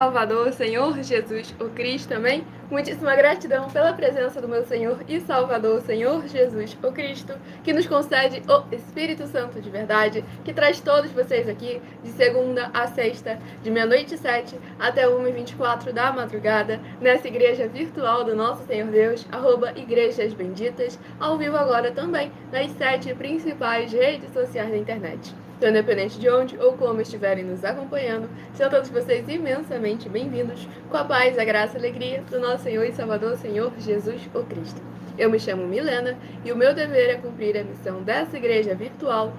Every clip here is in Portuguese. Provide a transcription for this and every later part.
Salvador, Senhor Jesus, o Cristo também. Muitíssima gratidão pela presença do meu Senhor e Salvador, Senhor Jesus, o Cristo, que nos concede o Espírito Santo de verdade, que traz todos vocês aqui de segunda a sexta, de meia-noite e 7 até 1h24 da madrugada, nessa igreja virtual do nosso Senhor Deus, @Igrejas Benditas, ao vivo agora também nas 7 principais redes sociais da internet. Então, independente de onde ou como estiverem nos acompanhando, sejam todos vocês imensamente bem-vindos, com a paz, a graça e a alegria do nosso Senhor e Salvador, Senhor Jesus, o Cristo. Eu me chamo Milena e o meu dever é cumprir a missão dessa igreja virtual,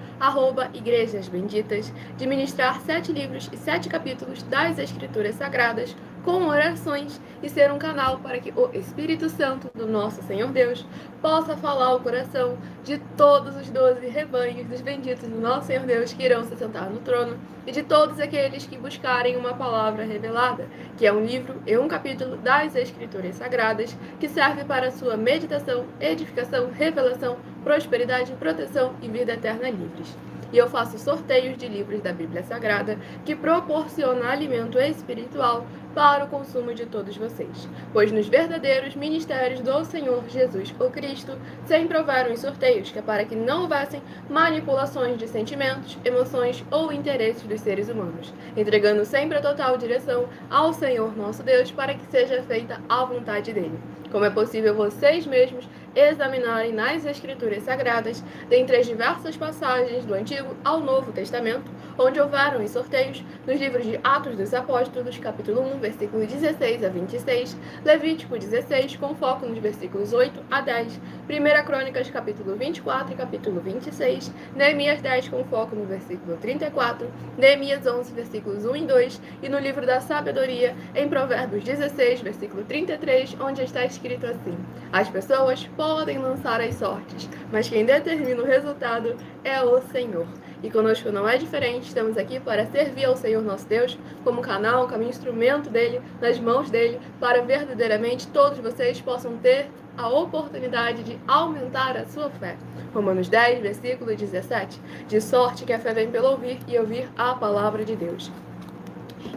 @Igrejas Benditas, de ministrar 7 livros e 7 capítulos das Escrituras Sagradas, com orações, e ser um canal para que o Espírito Santo do nosso Senhor Deus possa falar ao coração de todos os 12 rebanhos dos benditos do nosso Senhor Deus que irão se sentar no trono, e de todos aqueles que buscarem uma palavra revelada, que é um livro e um capítulo das Escrituras Sagradas, que serve para a sua meditação, edificação, revelação, prosperidade, proteção e vida eterna livres. E eu faço sorteios de livros da Bíblia Sagrada que proporcionam alimento espiritual para o consumo de todos vocês, pois nos verdadeiros ministérios do Senhor Jesus o Cristo sempre houveram os sorteios, que é para que não houvessem manipulações de sentimentos, emoções ou interesses dos seres humanos, entregando sempre a total direção ao Senhor nosso Deus para que seja feita a vontade dele. Como é possível vocês mesmos examinarem nas Escrituras Sagradas, dentre as diversas passagens do Antigo ao Novo Testamento, onde houveram os sorteios, nos livros de Atos dos Apóstolos, capítulo 1, versículos 16 a 26, Levítico 16, com foco nos versículos 8 a 10, 1 Crônicas, capítulo 24 e capítulo 26, Neemias 10, com foco no versículo 34, Neemias 11, versículos 1 e 2, e no livro da Sabedoria, em Provérbios 16, versículo 33, onde está escrito assim: as pessoas podem lançar as sortes, mas quem determina o resultado é o Senhor. E conosco não é diferente, estamos aqui para servir ao Senhor nosso Deus como canal, como instrumento dele, nas mãos dele, para verdadeiramente todos vocês possam ter a oportunidade de aumentar a sua fé. Romanos 10, versículo 17, de sorte que a fé vem pelo ouvir e ouvir a palavra de Deus.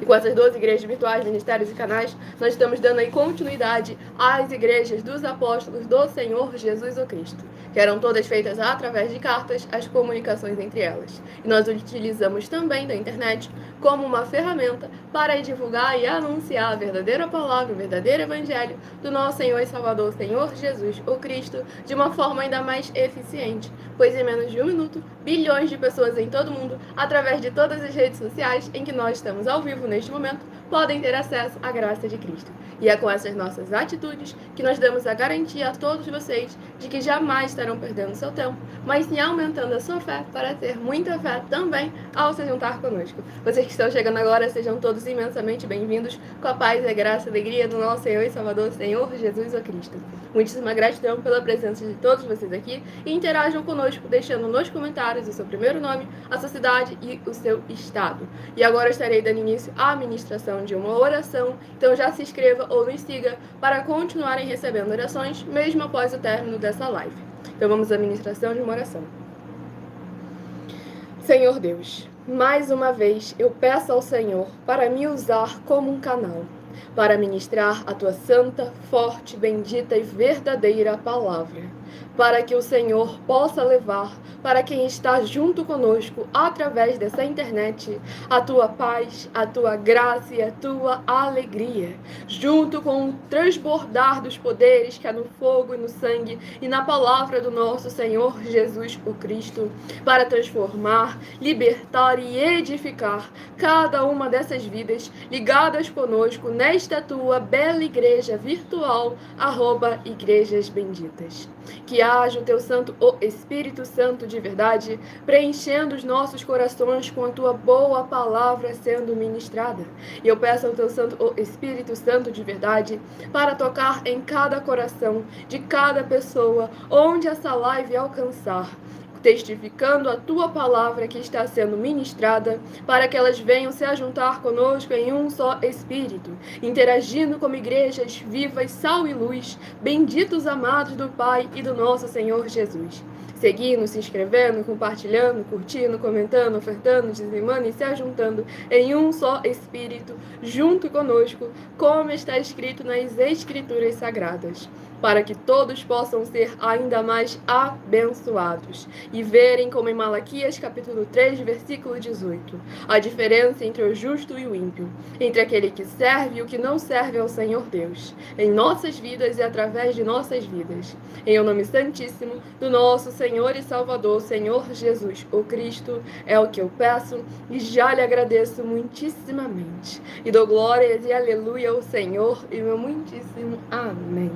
E com essas 12 igrejas virtuais, ministérios e canais, nós estamos dando aí continuidade às igrejas dos apóstolos do Senhor Jesus o Cristo, que eram todas feitas através de cartas, as comunicações entre elas. E nós utilizamos também da internet como uma ferramenta para divulgar e anunciar a verdadeira palavra, o verdadeiro evangelho do nosso Senhor e Salvador, Senhor Jesus o Cristo, de uma forma ainda mais eficiente, pois em menos de 1 minuto, bilhões de pessoas em todo o mundo, através de todas as redes sociais em que nós estamos ao vivo neste momento, podem ter acesso à graça de Cristo. E é com essas nossas atitudes que nós damos a garantia a todos vocês de que jamais estarão perdendo seu tempo, mas sim aumentando a sua fé para ter muita fé também ao se juntar conosco. Vocês que estão chegando agora, sejam todos imensamente bem-vindos, com a paz, a graça e a alegria do nosso Senhor e Salvador, Senhor Jesus o Cristo. Muitíssima gratidão pela presença de todos vocês aqui e interajam conosco, deixando nos comentários o seu primeiro nome, a sua cidade e o seu estado. E agora estarei dando início à ministração de uma oração, então já se inscreva ou nos siga para continuarem recebendo orações, mesmo após o término dessa live. Então vamos à ministração de uma oração. Senhor Deus, mais uma vez eu peço ao Senhor para me usar como um canal, para ministrar a tua santa, forte, bendita e verdadeira palavra, para que o Senhor possa levar para quem está junto conosco através dessa internet a tua paz, a tua graça e a tua alegria, junto com o transbordar dos poderes que há no fogo e no sangue e na palavra do nosso Senhor Jesus o Cristo, para transformar, libertar e edificar cada uma dessas vidas ligadas conosco nesta tua bela igreja virtual, @Igrejas Benditas. Que haja o teu santo, o Espírito Santo de verdade, preenchendo os nossos corações com a tua boa palavra sendo ministrada. E eu peço ao teu santo, o Espírito Santo de verdade, para tocar em cada coração de cada pessoa, onde essa live alcançar, testificando a tua palavra que está sendo ministrada, para que elas venham se ajuntar conosco em um só Espírito, interagindo como igrejas vivas, sal e luz, benditos amados do Pai e do nosso Senhor Jesus. seguindo, se inscrevendo, compartilhando, curtindo, comentando, ofertando, dizimando e se ajuntando em um só Espírito, junto conosco, como está escrito nas Escrituras Sagradas, para que todos possam ser ainda mais abençoados e verem, como em Malaquias capítulo 3, versículo 18, a diferença entre o justo e o ímpio, entre aquele que serve e o que não serve ao Senhor Deus, em nossas vidas e através de nossas vidas. Em o nome santíssimo do nosso Senhor e Salvador, Senhor Jesus, o Cristo, é o que eu peço e já lhe agradeço muitíssimamente. E dou glórias e aleluia ao Senhor e meu muitíssimo amém.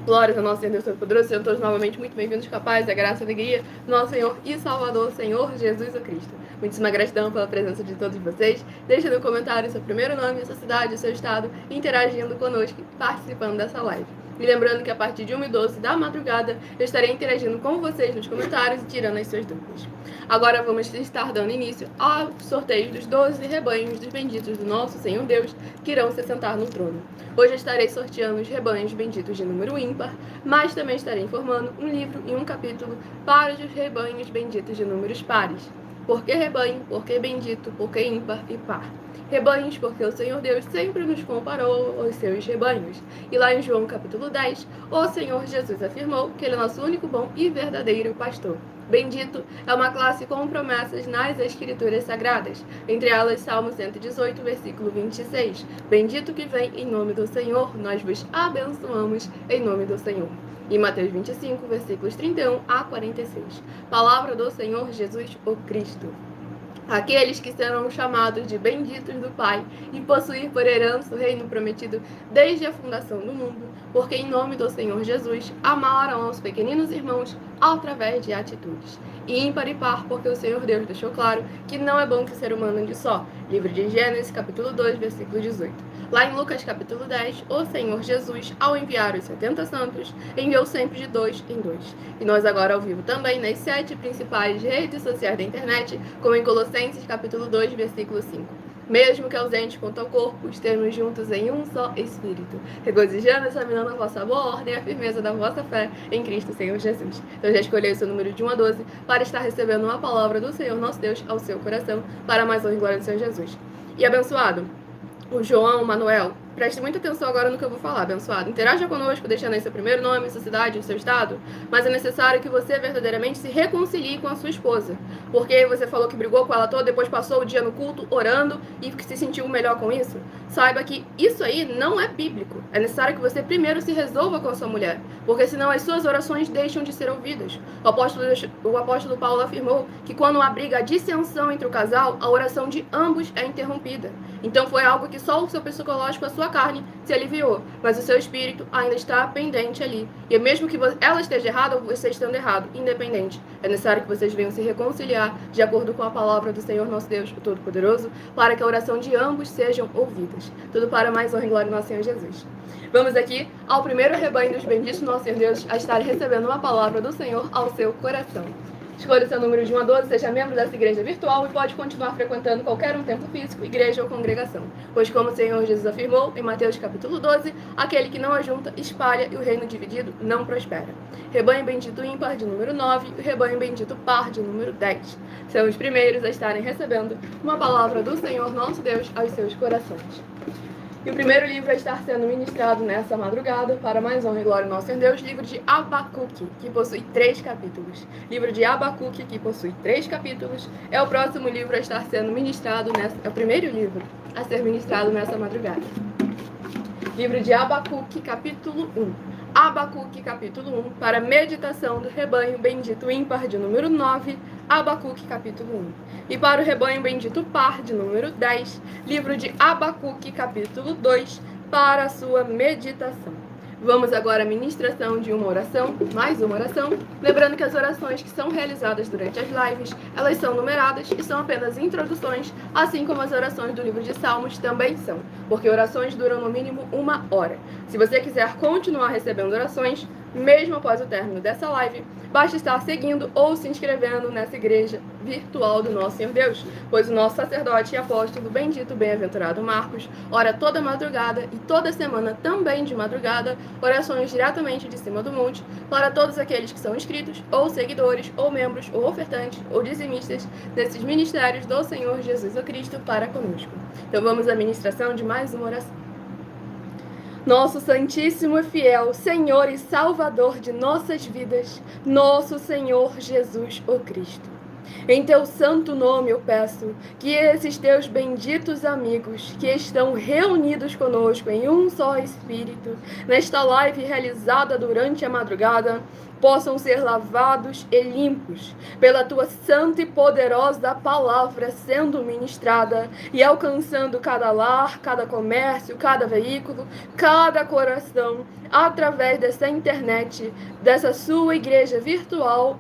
Glórias ao nosso Senhor Deus Todo-Poderoso, sejam todos novamente muito bem-vindos, capazes da graça e alegria do nosso Senhor e Salvador, Senhor Jesus o Cristo. Muitíssima gratidão pela presença de todos vocês. Deixe no comentário seu primeiro nome, sua cidade, seu estado, interagindo conosco e participando dessa live. E lembrando que a partir de 1h12 da madrugada eu estarei interagindo com vocês nos comentários e tirando as suas dúvidas. Agora vamos estar dando início ao sorteio dos 12 rebanhos dos benditos do nosso Senhor Deus que irão se sentar no trono. Hoje eu estarei sorteando os rebanhos benditos de número ímpar, mas também estarei informando um livro e um capítulo para os rebanhos benditos de números pares. Por que rebanho? Por que bendito? Por que ímpar e par? Rebanhos, porque o Senhor Deus sempre nos comparou aos seus rebanhos. E lá em João capítulo 10, o Senhor Jesus afirmou que Ele é nosso único bom e verdadeiro pastor. Bendito é uma classe com promessas nas Escrituras Sagradas, entre elas Salmo 118, versículo 26. Bendito que vem em nome do Senhor, nós vos abençoamos em nome do Senhor. E Mateus 25, versículos 31 a 46. Palavra do Senhor Jesus, o Cristo. Aqueles que serão chamados de benditos do Pai e possuir por herança o reino prometido desde a fundação do mundo, porque em nome do Senhor Jesus amaram aos pequeninos irmãos através de atitudes. E ímpar e par, porque o Senhor Deus deixou claro que não é bom que o ser humano ande só. Livro de Gênesis, capítulo 2, versículo 18. Lá em Lucas, capítulo 10, o Senhor Jesus, ao enviar os 70 santos, enviou sempre de 2 em 2. E nós agora ao vivo também nas 7 principais redes sociais da internet, como em Colossenses, capítulo 2, versículo 5. Mesmo que ausente quanto ao corpo, estejamos juntos em um só Espírito, regozijando e examinando a vossa boa ordem e a firmeza da vossa fé em Cristo Senhor Jesus. Então já escolhei o seu número de 1 a 12 para estar recebendo uma palavra do Senhor nosso Deus ao seu coração, para mais honra e glória do Senhor Jesus. E abençoado, o João Manuel, preste muita atenção agora no que eu vou falar, abençoado. Interaja conosco, deixando aí seu primeiro nome, sua cidade, o seu estado, mas é necessário que você verdadeiramente se reconcilie com a sua esposa. Porque você falou que brigou com ela toda, depois passou o dia no culto orando e que se sentiu melhor com isso. Saiba que isso aí não é bíblico. É necessário que você primeiro se resolva com a sua mulher, porque senão as suas orações deixam de ser ouvidas. O apóstolo Paulo afirmou que quando há briga, a dissensão entre o casal, a oração de ambos é interrompida. Então foi algo que só o seu psicológico, a sua carne, se aliviou, mas o seu espírito ainda está pendente ali. E mesmo que ela esteja errada ou você estando errado, independente, é necessário que vocês venham se reconciliar de acordo com a palavra do Senhor nosso Deus, o Todo-Poderoso, para que a oração de ambos sejam ouvidas. Tudo para mais honra e glória do nosso Senhor Jesus. Vamos aqui ao primeiro rebanho dos benditos do nosso Senhor Deus a estar recebendo uma palavra do Senhor ao seu coração. Escolha o seu número de 1 a 12, seja membro dessa igreja virtual e pode continuar frequentando qualquer templo físico, igreja ou congregação. Pois como o Senhor Jesus afirmou em Mateus capítulo 12, aquele que não ajunta, espalha e o reino dividido não prospera. Rebanho bendito ímpar de número 9 e o rebanho bendito par de número 10. São os primeiros a estarem recebendo uma palavra do Senhor nosso Deus aos seus corações. E o primeiro livro a estar sendo ministrado nessa madrugada, para mais honra e glória do nosso Senhor Deus, livro de Abacuque, que possui 3 capítulos. Livro de Abacuque, que possui 3 capítulos, é o próximo livro a estar sendo ministrado é o primeiro livro a ser ministrado nessa madrugada. Livro de Abacuque, capítulo 1. Abacuque, capítulo 1, para meditação do rebanho bendito ímpar de número 9, Abacuque, capítulo 1. E para o rebanho bendito par de número 10, livro de Abacuque, capítulo 2, para a sua meditação. Vamos agora à ministração de uma oração, mais uma oração. Lembrando que as orações que são realizadas durante as lives, elas são numeradas e são apenas introduções, assim como as orações do livro de Salmos também são, porque orações duram no mínimo 1 hora. Se você quiser continuar recebendo orações, mesmo após o término dessa live, basta estar seguindo ou se inscrevendo nessa igreja virtual do nosso Senhor Deus, pois o nosso sacerdote e apóstolo bendito, bem-aventurado Marcos, ora toda madrugada e toda semana também de madrugada, orações diretamente de cima do monte, para todos aqueles que são inscritos, ou seguidores, ou membros, ou ofertantes, ou dizimistas desses ministérios do Senhor Jesus o Cristo para conosco. Então vamos à ministração de mais uma oração. Nosso Santíssimo e Fiel Senhor e Salvador de nossas vidas, nosso Senhor Jesus o Cristo. Em teu santo nome eu peço que esses teus benditos amigos que estão reunidos conosco em um só Espírito, nesta live realizada durante a madrugada, possam ser lavados e limpos pela tua santa e poderosa palavra sendo ministrada e alcançando cada lar, cada comércio, cada veículo, cada coração, através dessa internet, dessa sua igreja virtual,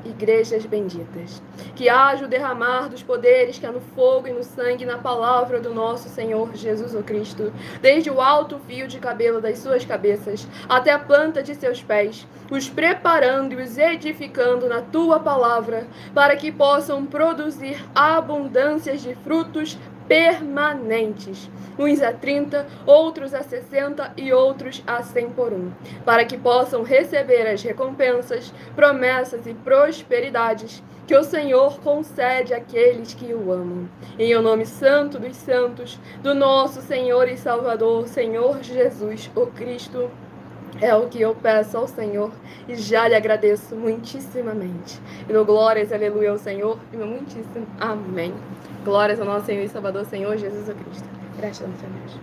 @igrejas benditas. Que haja o derramar dos poderes que há no fogo e no sangue e na palavra do nosso Senhor Jesus o Cristo, desde o alto fio de cabelo das suas cabeças até a planta de seus pés, os preparando e os edificando na tua palavra, para que possam produzir abundâncias de frutos permanentes, uns a 30, outros a 60 e outros a 100 por um, para que possam receber as recompensas, promessas e prosperidades que o Senhor concede àqueles que o amam. Em o nome santo dos santos, do nosso Senhor e Salvador, Senhor Jesus, o Cristo, é o que eu peço ao Senhor e já lhe agradeço muitíssimamente. E dou glórias, aleluia, ao Senhor e meu muitíssimo amém. Glórias ao nosso Senhor e Salvador, Senhor Jesus Cristo. Gratidão, Senhor Deus.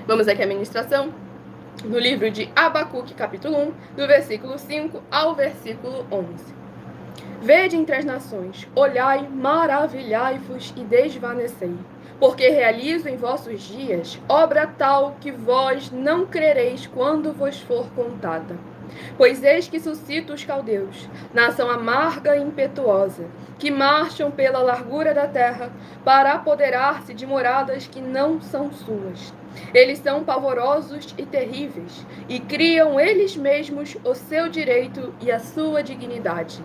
Vamos aqui à ministração no livro de Abacuque, capítulo 1, do versículo 5 ao versículo 11. Vede entre as nações, olhai, maravilhai-vos e desvanecei, porque realizo em vossos dias obra tal que vós não crereis quando vos for contada. Pois eis que suscito os caldeus, nação amarga e impetuosa, que marcham pela largura da terra para apoderar-se de moradas que não são suas. Eles são pavorosos e terríveis, e criam eles mesmos o seu direito e a sua dignidade.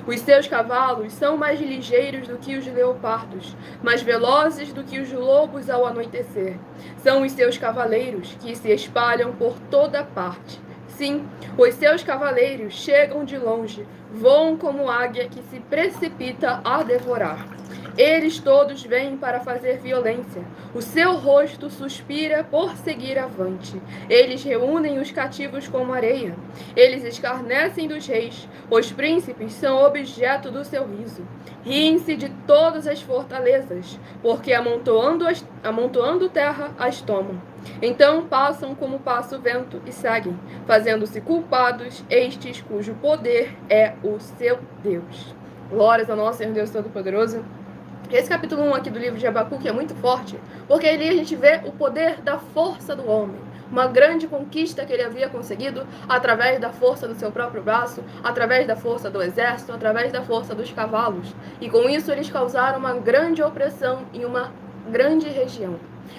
Os seus cavalos são mais ligeiros do que os leopardos, mais velozes do que os lobos ao anoitecer. São os seus cavaleiros que se espalham por toda parte. Sim, os seus cavaleiros chegam de longe, voam como águia que se precipita a devorar. Eles todos vêm para fazer violência. O seu rosto suspira por seguir avante. Eles reúnem os cativos como areia. Eles escarnecem dos reis. Os príncipes são objeto do seu riso. Riem-se de todas as fortalezas, porque amontoando terra as tomam. Então passam como passa o vento e seguem, fazendo-se culpados estes cujo poder é o seu Deus. Glórias ao nosso Senhor Deus Todo-Poderoso. Esse capítulo 1 aqui do livro de Abacuque é muito forte, porque ali a gente vê o poder da força do homem. Uma grande conquista que ele havia conseguido através da força do seu próprio braço, através da força do exército, através da força dos cavalos. E com isso eles causaram uma grande opressão em uma grande região.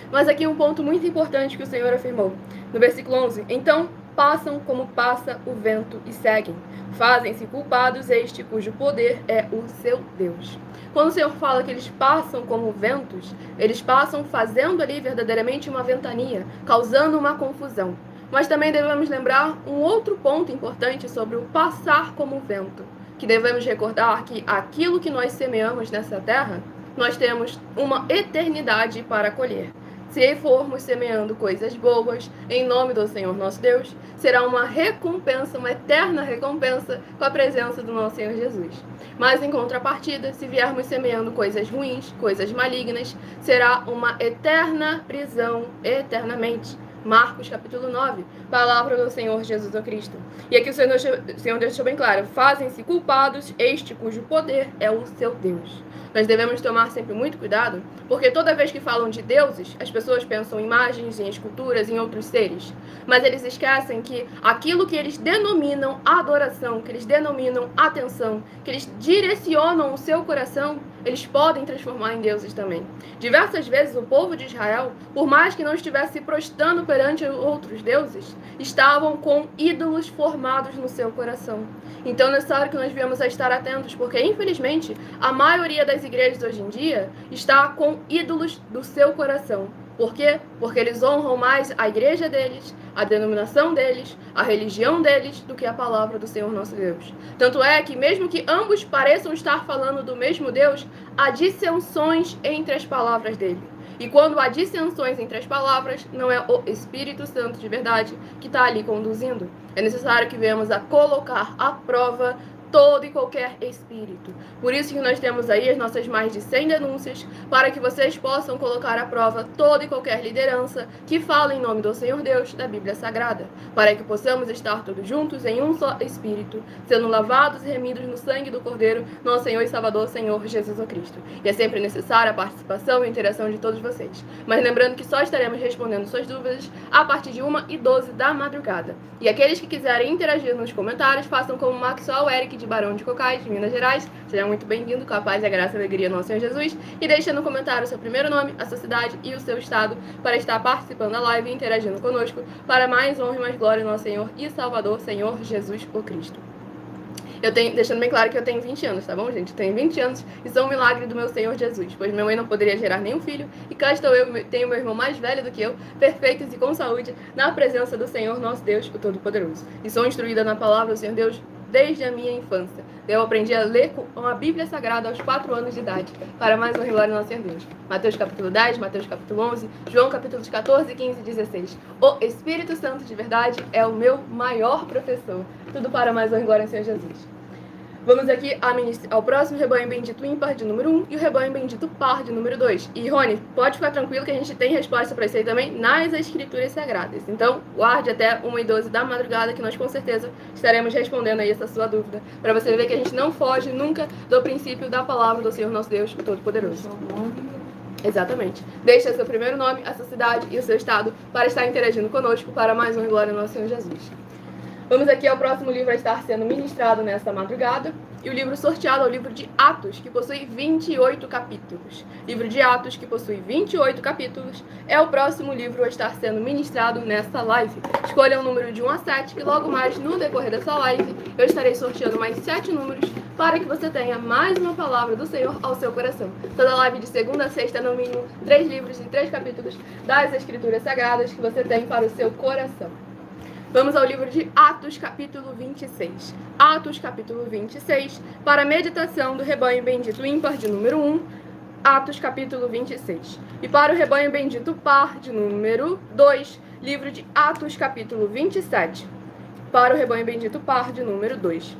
Mas aqui um ponto muito importante que o Senhor afirmou. No versículo 11, então passam como passa o vento e seguem. Fazem-se culpados este cujo poder é o seu Deus. Quando o Senhor fala que eles passam como ventos, eles passam fazendo ali verdadeiramente uma ventania, causando uma confusão. Mas também devemos lembrar um outro ponto importante sobre o passar como vento, que devemos recordar que aquilo que nós semeamos nessa terra, nós temos uma eternidade para colher. Se formos semeando coisas boas, em nome do Senhor nosso Deus, será uma recompensa, uma eterna recompensa com a presença do nosso Senhor Jesus. Mas em contrapartida, se viermos semeando coisas ruins, coisas malignas, será uma eterna prisão, eternamente. Marcos capítulo 9, palavra do Senhor Jesus o Cristo. E aqui o Senhor deixou bem claro, fazem-se culpados este cujo poder é o seu Deus. Nós devemos tomar sempre muito cuidado, porque toda vez que falam de deuses, as pessoas pensam em imagens, em esculturas, em outros seres. Mas eles esquecem que aquilo que eles denominam adoração, que eles denominam atenção, que eles direcionam o seu coração, eles podem transformar em deuses também. Diversas vezes o povo de Israel, por mais que não estivesse se prostrando perante outros deuses, estavam com ídolos formados no seu coração. Então é necessário que nós viemos a estar atentos, porque infelizmente a maioria das igrejas hoje em dia está com ídolos do seu coração. Por quê? Porque eles honram mais a igreja deles, a denominação deles, a religião deles, do que a palavra do Senhor nosso Deus. Tanto é que, mesmo que ambos pareçam estar falando do mesmo Deus, há dissensões entre as palavras dele. E quando há dissensões entre as palavras, não é o Espírito Santo de verdade que está ali conduzindo. É necessário que venhamos a colocar à prova todo e qualquer espírito. Por isso que nós temos aí as nossas mais de 100 denúncias, para que vocês possam colocar à prova toda e qualquer liderança que fala em nome do Senhor Deus da Bíblia Sagrada, para que possamos estar todos juntos em um só espírito, sendo lavados e remidos no sangue do Cordeiro, nosso Senhor e Salvador, Senhor Jesus Cristo. E é sempre necessária a participação e interação de todos vocês. Mas lembrando que só estaremos respondendo suas dúvidas a partir de 1h12 da madrugada. E aqueles que quiserem interagir nos comentários, façam como Maxwell Eric de Barão de Cocais, de Minas Gerais. Seja muito bem-vindo, com a paz e a graça e a alegria do nosso Senhor Jesus. E deixe no comentário o seu primeiro nome, a sua cidade e o seu estado, para estar participando da live e interagindo conosco, para mais honra e mais glória no nosso Senhor e Salvador, Senhor Jesus o Cristo. Deixando bem claro que eu tenho 20 anos, tá bom, gente? Eu tenho 20 anos e sou um milagre do meu Senhor Jesus, pois minha mãe não poderia gerar nenhum filho, e cá estou eu, tenho meu irmão mais velho do que eu, perfeitos e com saúde, na presença do Senhor nosso Deus, o Todo-Poderoso. E sou instruída na palavra do Senhor Deus desde a minha infância. Eu aprendi a ler a Bíblia Sagrada aos 4 anos de idade, para mais honra e glória do nosso Senhor Deus. Mateus capítulo 10, Mateus capítulo 11, João capítulos 14, 15 e 16. O Espírito Santo de verdade é o meu maior professor. Tudo para mais honra e glória do Senhor Jesus. Vamos aqui ao próximo rebanho bendito ímpar de número 1 e o rebanho bendito par de número 2. E Rony, pode ficar tranquilo que a gente tem resposta para isso aí também nas Escrituras Sagradas. Então, guarde até 1h12 da madrugada que nós com certeza estaremos respondendo aí essa sua dúvida. Para você ver que a gente não foge nunca do princípio da palavra do Senhor nosso Deus, o Todo-Poderoso. Exatamente. Deixe seu primeiro nome, a sua cidade e o seu estado para estar interagindo conosco para mais honra e glória do nosso Senhor Jesus. Vamos aqui ao próximo livro a estar sendo ministrado nesta madrugada. E o livro sorteado é o livro de Atos, que possui 28 capítulos. Livro de Atos, que possui 28 capítulos, é o próximo livro a estar sendo ministrado nesta live. Escolha um número de 1 a 7, que logo mais, no decorrer dessa live, eu estarei sorteando mais 7 números para que você tenha mais uma palavra do Senhor ao seu coração. Toda live de segunda a sexta, no mínimo, 3 livros e 3 capítulos das Escrituras Sagradas que você tem para o seu coração. Vamos ao livro de Atos, capítulo 26. Atos, capítulo 26, para a meditação do rebanho bendito ímpar de número 1, Atos, capítulo 26. E para o rebanho bendito par de número 2, livro de Atos, capítulo 27, para o rebanho bendito par de número 2.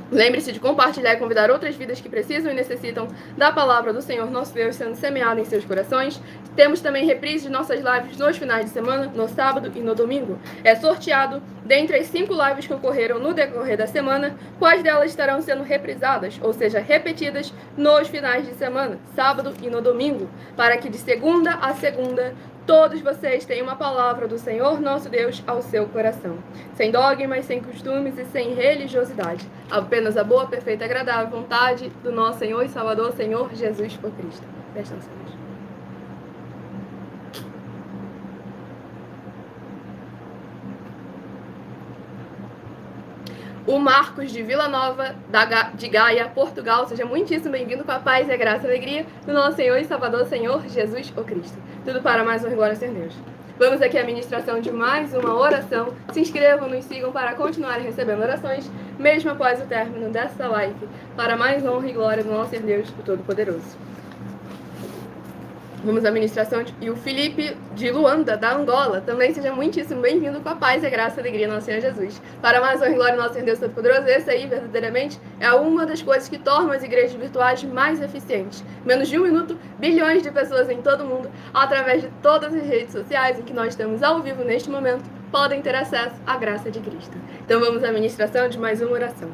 Lembre-se de compartilhar e convidar outras vidas que precisam e necessitam da palavra do Senhor nosso Deus sendo semeada em seus corações. Temos também reprises de nossas lives nos finais de semana, no sábado e no domingo. É sorteado, dentre as 5 lives que ocorreram no decorrer da semana, quais delas estarão sendo reprisadas, ou seja, repetidas nos finais de semana, sábado e no domingo, para que de segunda a segunda todos vocês têm uma palavra do Senhor nosso Deus ao seu coração, sem dogmas, sem costumes e sem religiosidade, apenas a boa, perfeita e agradável vontade do nosso Senhor e Salvador, Senhor Jesus por Cristo. Presta atenção. O Marcos de Vila Nova, de Gaia, Portugal. Seja muitíssimo bem-vindo com a paz e a graça e a alegria do nosso Senhor e Salvador, Senhor Jesus o Cristo. Tudo para mais honra e glória, Senhor Deus. Vamos aqui à ministração de mais uma oração. Se inscrevam, nos sigam para continuarem recebendo orações, mesmo após o término desta live, para mais honra e glória do nosso Senhor Deus, o Todo-Poderoso. Vamos à ministração e o Felipe de Luanda, da Angola, também seja muitíssimo bem-vindo com a paz e a graça e a alegria do nosso Senhor Jesus. Para mais honra e glória do nosso Senhor Deus Todo-Poderoso, esse aí, verdadeiramente, é uma das coisas que tornam as igrejas virtuais mais eficientes. Menos de 1 minuto, bilhões de pessoas em todo o mundo, através de todas as redes sociais em que nós estamos ao vivo neste momento, podem ter acesso à graça de Cristo. Então vamos à ministração de mais uma oração.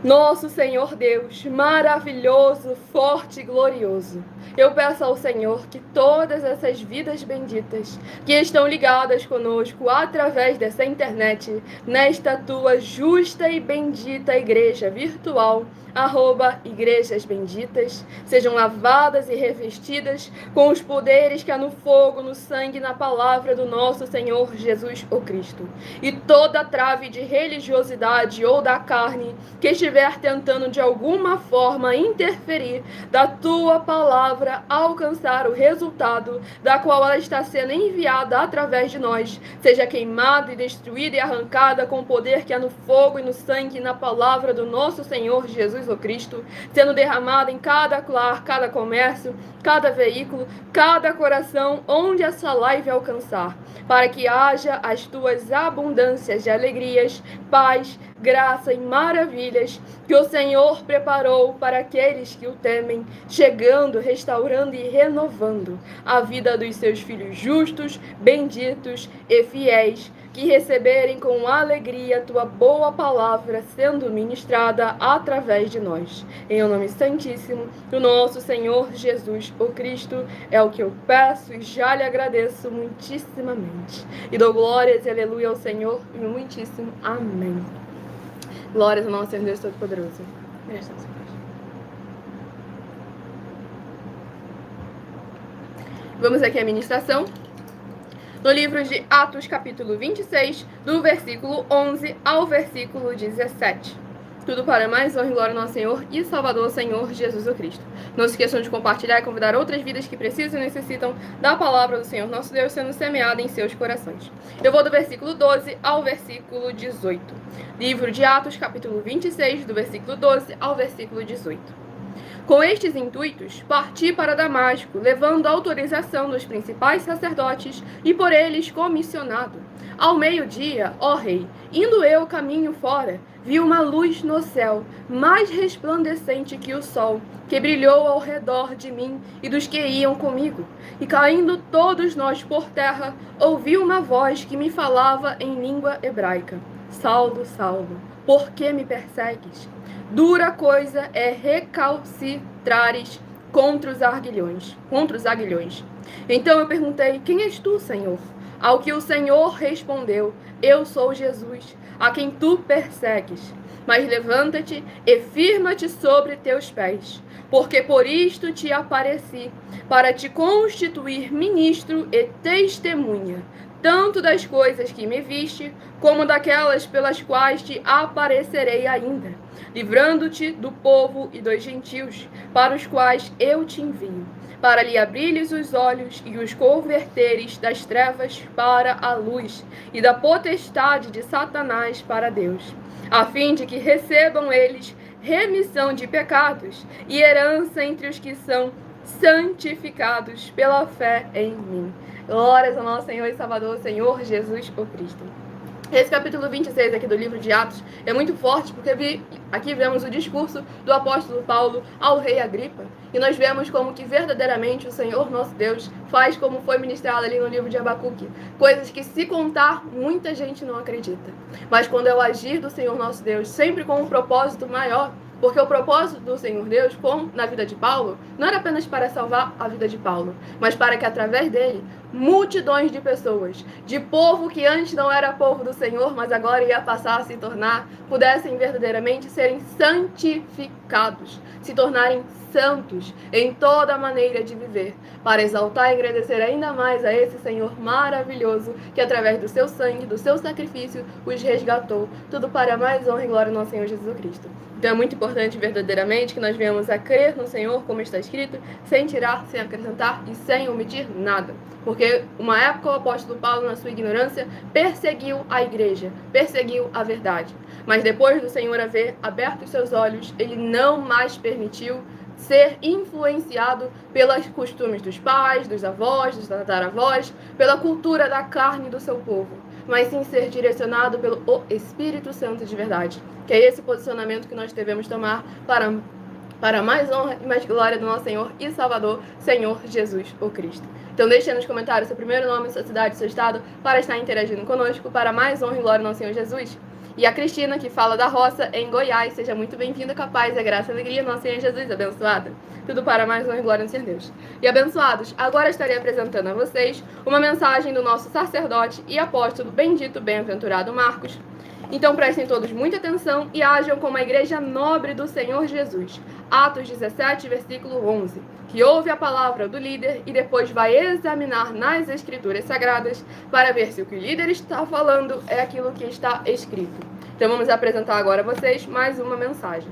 Nosso Senhor Deus, maravilhoso, forte e glorioso, eu peço ao Senhor que todas essas vidas benditas que estão ligadas conosco através dessa internet, nesta tua justa e bendita igreja virtual, @igrejas benditas, sejam lavadas e revestidas com os poderes que há no fogo, no sangue e na palavra do nosso Senhor Jesus o Cristo. E toda trave de religiosidade ou da carne que estiver tentando de alguma forma interferir da tua palavra alcançar o resultado da qual ela está sendo enviada através de nós, seja queimada e destruída e arrancada com o poder que há no fogo e no sangue e na palavra do nosso Senhor Jesus o Cristo, sendo derramada em cada lar, cada comércio, cada veículo, cada coração onde essa live alcançar, para que haja as tuas abundâncias de alegrias, paz, graça e maravilhas que o Senhor preparou para aqueles que o temem, chegando, restaurando e renovando a vida dos seus filhos justos, benditos e fiéis, que receberem com alegria a tua boa palavra sendo ministrada através de nós. Em o nome santíssimo do nosso Senhor Jesus o Cristo, é o que eu peço e já lhe agradeço muitíssimamente. E dou glórias e aleluia ao Senhor e muitíssimo amém. Glórias ao nosso Senhor Deus Todo-Poderoso. Vamos aqui à ministração. No livro de Atos, capítulo 26, do versículo 11 ao versículo 17. Tudo para mais honra e glória ao nosso Senhor e Salvador, Senhor Jesus o Cristo. Não se esqueçam de compartilhar e convidar outras vidas que precisam e necessitam da palavra do Senhor nosso Deus sendo semeada em seus corações. Eu vou do versículo 12 ao versículo 18. Livro de Atos, capítulo 26, do versículo 12 ao versículo 18. Com estes intuitos, parti para Damasco, levando a autorização dos principais sacerdotes e por eles comissionado. Ao meio-dia, ó rei, indo eu caminho fora, vi uma luz no céu, mais resplandecente que o sol, que brilhou ao redor de mim e dos que iam comigo. E caindo todos nós por terra, ouvi uma voz que me falava em língua hebraica: Saulo, Saulo, por que me persegues? Dura coisa é recalcitrares contra os aguilhões. Então eu perguntei: quem és tu, Senhor? Ao que o Senhor respondeu: eu sou Jesus, a quem tu persegues. Mas levanta-te e firma-te sobre teus pés, porque por isto te apareci, para te constituir ministro e testemunha, tanto das coisas que me viste, como daquelas pelas quais te aparecerei ainda, livrando-te do povo e dos gentios, para os quais eu te envio, para lhe abrir-lhes os olhos e os converteres das trevas para a luz, e da potestade de Satanás para Deus, a fim de que recebam eles remissão de pecados e herança entre os que são santificados pela fé em mim. Glórias ao nosso Senhor e Salvador, Senhor Jesus o Cristo. Esse capítulo 26 aqui do livro de Atos é muito forte, porque aqui vemos o discurso do apóstolo Paulo ao rei Agripa, e nós vemos como que verdadeiramente o Senhor nosso Deus faz como foi ministrado ali no livro de Abacuque, coisas que se contar muita gente não acredita, mas quando é o agir do Senhor nosso Deus, sempre com um propósito maior, porque o propósito do Senhor Deus, como na vida de Paulo, não era apenas para salvar a vida de Paulo, mas para que através dele, multidões de pessoas, de povo que antes não era povo do Senhor, mas agora ia passar a se tornar, pudessem verdadeiramente serem santificados, se tornarem santos em toda maneira de viver, para exaltar e agradecer ainda mais a esse Senhor maravilhoso, que através do seu sangue, do seu sacrifício, os resgatou, tudo para mais honra e glória ao nosso Senhor Jesus Cristo. Então é muito importante verdadeiramente que nós venhamos a crer no Senhor, como está escrito, sem tirar, sem acrescentar e sem omitir nada. Porque uma época o apóstolo Paulo, na sua ignorância, perseguiu a igreja, perseguiu a verdade. Mas depois do Senhor haver aberto os seus olhos, ele não mais permitiu ser influenciado pelos costumes dos pais, dos avós, dos tataravós, pela cultura da carne do seu povo, mas sim ser direcionado pelo Espírito Santo de verdade, que é esse posicionamento que nós devemos tomar para mais honra e mais glória do nosso Senhor e Salvador, Senhor Jesus o Cristo. Então deixe aí nos comentários seu primeiro nome, sua cidade, seu estado, para estar interagindo conosco, para mais honra e glória do nosso Senhor Jesus. E a Cristina, que fala da roça, em Goiás. Seja muito bem-vinda, com a paz, a graça e a alegria, nosso Senhor Jesus, abençoada. Tudo para mais honra e glória no Senhor Deus. E abençoados, agora estarei apresentando a vocês uma mensagem do nosso sacerdote e apóstolo bendito, bem-aventurado Marcos. Então prestem todos muita atenção e ajam como a igreja nobre do Senhor Jesus. Atos 17, versículo 11. Que ouve a palavra do líder e depois vai examinar nas escrituras sagradas para ver se o que o líder está falando é aquilo que está escrito. Então vamos apresentar agora a vocês mais uma mensagem.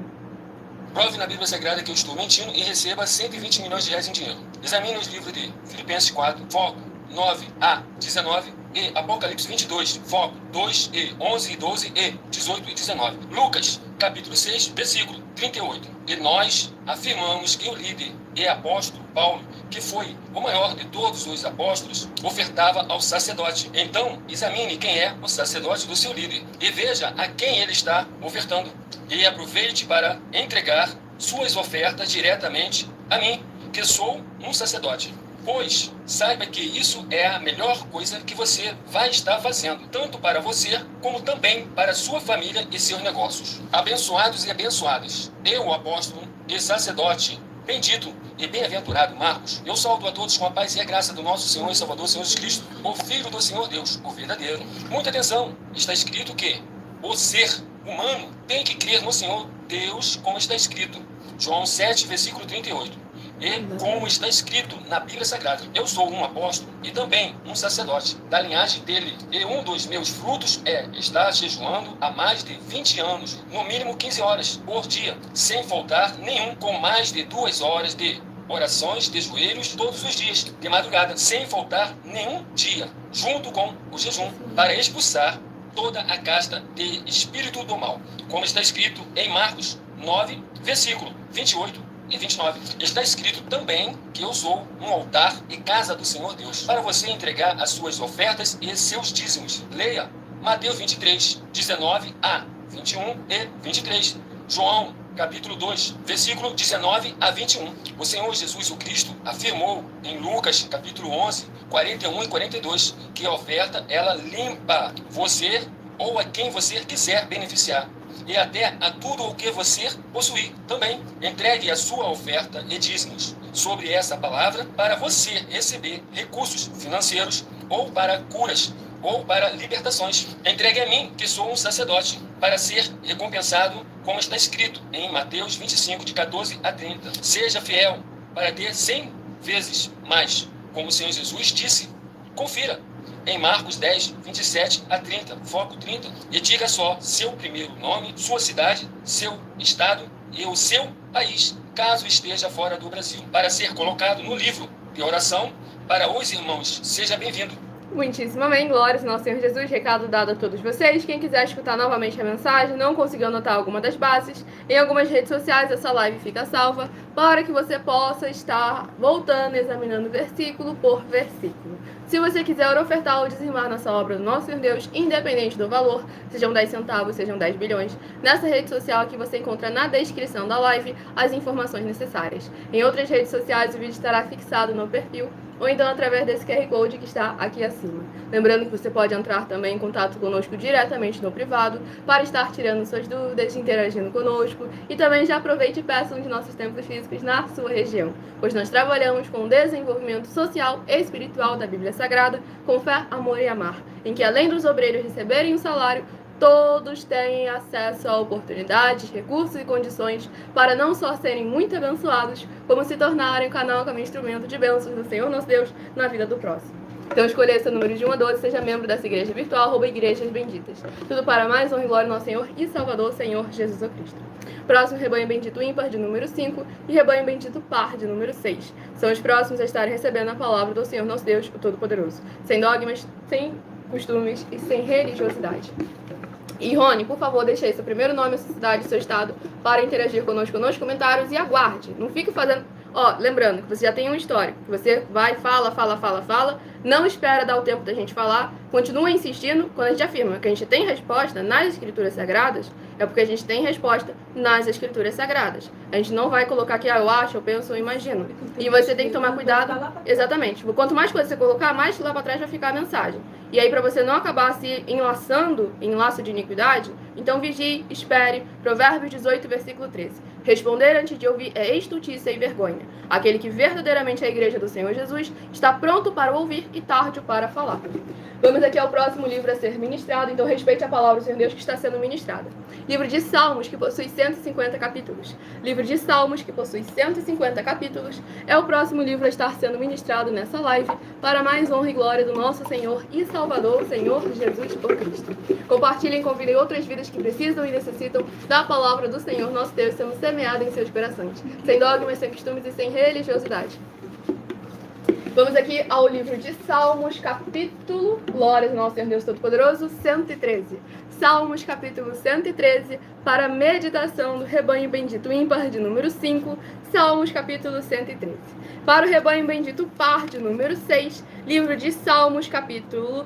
Prove na Bíblia Sagrada que eu estou mentindo e receba 120 milhões de reais em dinheiro. Examine os livros de Filipenses 4, foco 9 a 19 e Apocalipse 22, foco 2 e 11 e 12 e 18 e 19. Lucas, capítulo 6, versículo 38. E nós afirmamos que o líder e apóstolo Paulo, que foi o maior de todos os apóstolos, ofertava ao sacerdote. Então, examine quem é o sacerdote do seu líder e veja a quem ele está ofertando. E aproveite para entregar suas ofertas diretamente a mim, que sou um sacerdote. Pois saiba que isso é a melhor coisa que você vai estar fazendo, tanto para você, como também para sua família e seus negócios. Abençoados e abençoadas, eu, o apóstolo e sacerdote bendito e bem-aventurado Marcos, eu saúdo a todos com a paz e a graça do nosso Senhor e Salvador, Senhor Jesus Cristo, o Filho do Senhor Deus, o verdadeiro. Muita atenção, está escrito que o ser humano tem que crer no Senhor Deus, como está escrito. João 7, versículo 38. E como está escrito na Bíblia Sagrada, eu sou um apóstolo e também um sacerdote da linhagem dele. E um dos meus frutos é estar jejuando há mais de 20 anos, no mínimo 15 horas por dia, sem faltar nenhum, com mais de 2 horas de orações de joelhos todos os dias, de madrugada, sem faltar nenhum dia, junto com o jejum, para expulsar toda a casta de espírito do mal, como está escrito em Marcos 9, versículo 28 e 29. Está escrito também que eu sou um altar e casa do Senhor Deus, para você entregar as suas ofertas e seus dízimos. Leia Mateus 23, 19 a 21 e 23. João, capítulo 2, versículo 19 a 21. O Senhor Jesus, o Cristo, afirmou em Lucas, capítulo 11, 41 e 42, que a oferta, ela limpa você ou a quem você quiser beneficiar, e até a tudo o que você possuir também. Entregue a sua oferta e dízimos sobre essa palavra para você receber recursos financeiros, ou para curas, ou para libertações. Entregue a mim, que sou um sacerdote, para ser recompensado, como está escrito em Mateus 25, de 14 a 30. Seja fiel para ter 100 vezes mais, como o Senhor Jesus disse. Confira em Marcos 10, 27 a 30, foco 30, e diga só seu primeiro nome, sua cidade, seu estado e o seu país, caso esteja fora do Brasil, para ser colocado no livro de oração para os irmãos. Seja bem-vindo. Muitíssimo amém, glórias ao nosso Senhor Jesus, recado dado a todos vocês. Quem quiser escutar novamente a mensagem, não conseguiu anotar alguma das bases, em algumas redes sociais essa live fica salva, para que você possa estar voltando, examinando versículo por versículo. Se você quiser ofertar ou dizimar nessa obra do nosso Senhor Deus, independente do valor, sejam 10 centavos, sejam 10 bilhões, nessa rede social que você encontra na descrição da live as informações necessárias. Em outras redes sociais o vídeo estará fixado no perfil, ou então através desse QR Code que está aqui acima. Lembrando que você pode entrar também em contato conosco diretamente no privado, para estar tirando suas dúvidas, interagindo conosco, e também já aproveite e peça um de nossos templos físicos na sua região, pois nós trabalhamos com o desenvolvimento social e espiritual da Bíblia Sagrada, com fé, amor e amar, em que além dos obreiros receberem um salário, todos têm acesso a oportunidades, recursos e condições para não só serem muito abençoados, como se tornarem o canal como instrumento de bênçãos do Senhor nosso Deus na vida do próximo. Então escolha esse número de 1 a 12, seja membro dessa igreja virtual, @igrejas benditas. Tudo para mais honra e glória ao nosso Senhor e Salvador, Senhor Jesus o Cristo. Próximo, rebanho bendito ímpar, de número 5, e rebanho bendito par, de número 6. São os próximos a estarem recebendo a palavra do Senhor nosso Deus, o Todo-Poderoso, sem dogmas, sem costumes e sem religiosidade. E Rony, por favor, deixe aí seu primeiro nome, sua cidade, seu estado, para interagir conosco nos comentários, e aguarde. Não fique fazendo... lembrando que você já tem uma história, que você vai, fala, não espera dar o tempo da gente falar, continua insistindo. Quando a gente afirma que a gente tem resposta nas Escrituras Sagradas, é porque a gente tem resposta nas Escrituras Sagradas. A gente não vai colocar aqui, eu acho, eu penso, eu imagino. E você tem que tomar cuidado, exatamente. Quanto mais coisa você colocar, mais lá para trás vai ficar a mensagem. E aí, para você não acabar se enlaçando em laço de iniquidade, Então vigie, espere. Provérbios 18, versículo 13. Responder antes de ouvir é estultícia e vergonha. Aquele que verdadeiramente é a igreja do Senhor Jesus está pronto para ouvir e tarde para falar. Vamos aqui ao próximo livro a ser ministrado, então respeite a palavra do Senhor Deus que está sendo ministrada. Livro de Salmos, que possui 150 capítulos. Livro de Salmos, que possui 150 capítulos, é o próximo livro a estar sendo ministrado nessa live, para mais honra e glória do nosso Senhor e Salvador, Senhor Jesus o Cristo. Compartilhem e convidem outras vidas que precisam e necessitam da palavra do Senhor, nosso Deus, sendo semeada em seus corações, sem dogmas, sem costumes e sem religiosidade. Vamos aqui ao livro de Salmos, capítulo, glórias ao nosso Senhor Deus Todo-Poderoso, 113. Salmos, capítulo 113, para a meditação do rebanho bendito ímpar de número 5, Salmos, capítulo 113. Para o rebanho bendito par de número 6, livro de Salmos, capítulo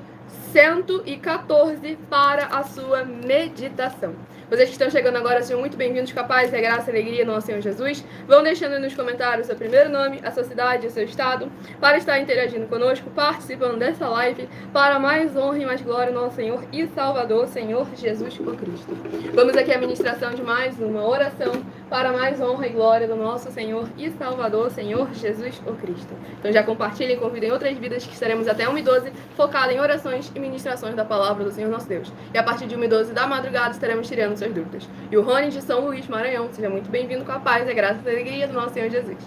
114, para a sua meditação. Vocês que estão chegando agora, sejam muito bem-vindos, com a paz e a graça e a alegria do nosso Senhor Jesus. Vão deixando nos comentários o seu primeiro nome, a sua cidade, o seu estado, para estar interagindo conosco, participando dessa live, para mais honra e mais glória do nosso Senhor e Salvador, Senhor Jesus o Cristo. Vamos aqui à ministração de mais uma oração, para mais honra e glória do nosso Senhor e Salvador, Senhor Jesus o Cristo. Então já compartilhem e convidem outras vidas, que estaremos até 1h12, focada em orações e ministrações da palavra do Senhor nosso Deus. E a partir de 1h12 da madrugada estaremos tirando suas dúvidas. E o Rony de São Luís, Maranhão, seja muito bem-vindo, com a paz, a graça e a alegria do nosso Senhor Jesus.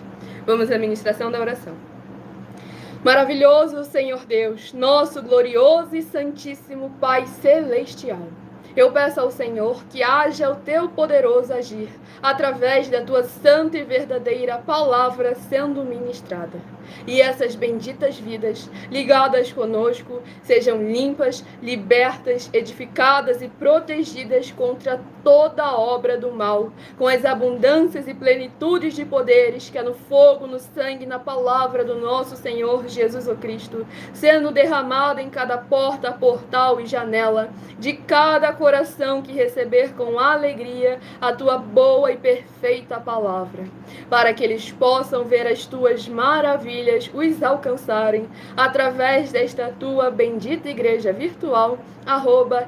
Vamos à ministração da oração. Maravilhoso Senhor Deus, nosso glorioso e santíssimo Pai celestial, eu peço ao Senhor que haja o teu poderoso agir através da tua santa e verdadeira palavra sendo ministrada. E essas benditas vidas ligadas conosco sejam limpas, libertas, edificadas e protegidas contra toda obra do mal, com as abundâncias e plenitudes de poderes que há no fogo, no sangue e na palavra do nosso Senhor Jesus o Cristo, sendo derramada em cada porta, portal e janela de cada coração que receber com alegria a tua boa e perfeita palavra, para que eles possam ver as tuas maravilhas os alcançarem através desta tua bendita igreja virtual,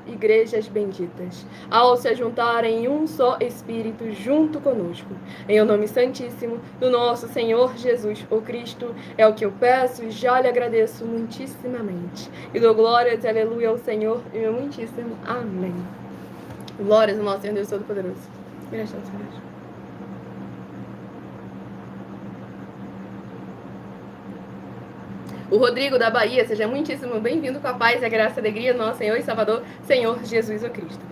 @Igrejas Benditas, ao se juntarem em um só Espírito junto conosco. Em o nome santíssimo do nosso Senhor Jesus o Cristo, é o que eu peço e já lhe agradeço muitíssimamente. E dou glórias e aleluia ao Senhor e meu muitíssimo amém. Glórias ao nosso Senhor Deus Todo-Poderoso. Graças a Deus. O Rodrigo da Bahia, seja muitíssimo bem-vindo, com a paz e a graça e a alegria do nosso Senhor e Salvador, Senhor Jesus o Cristo.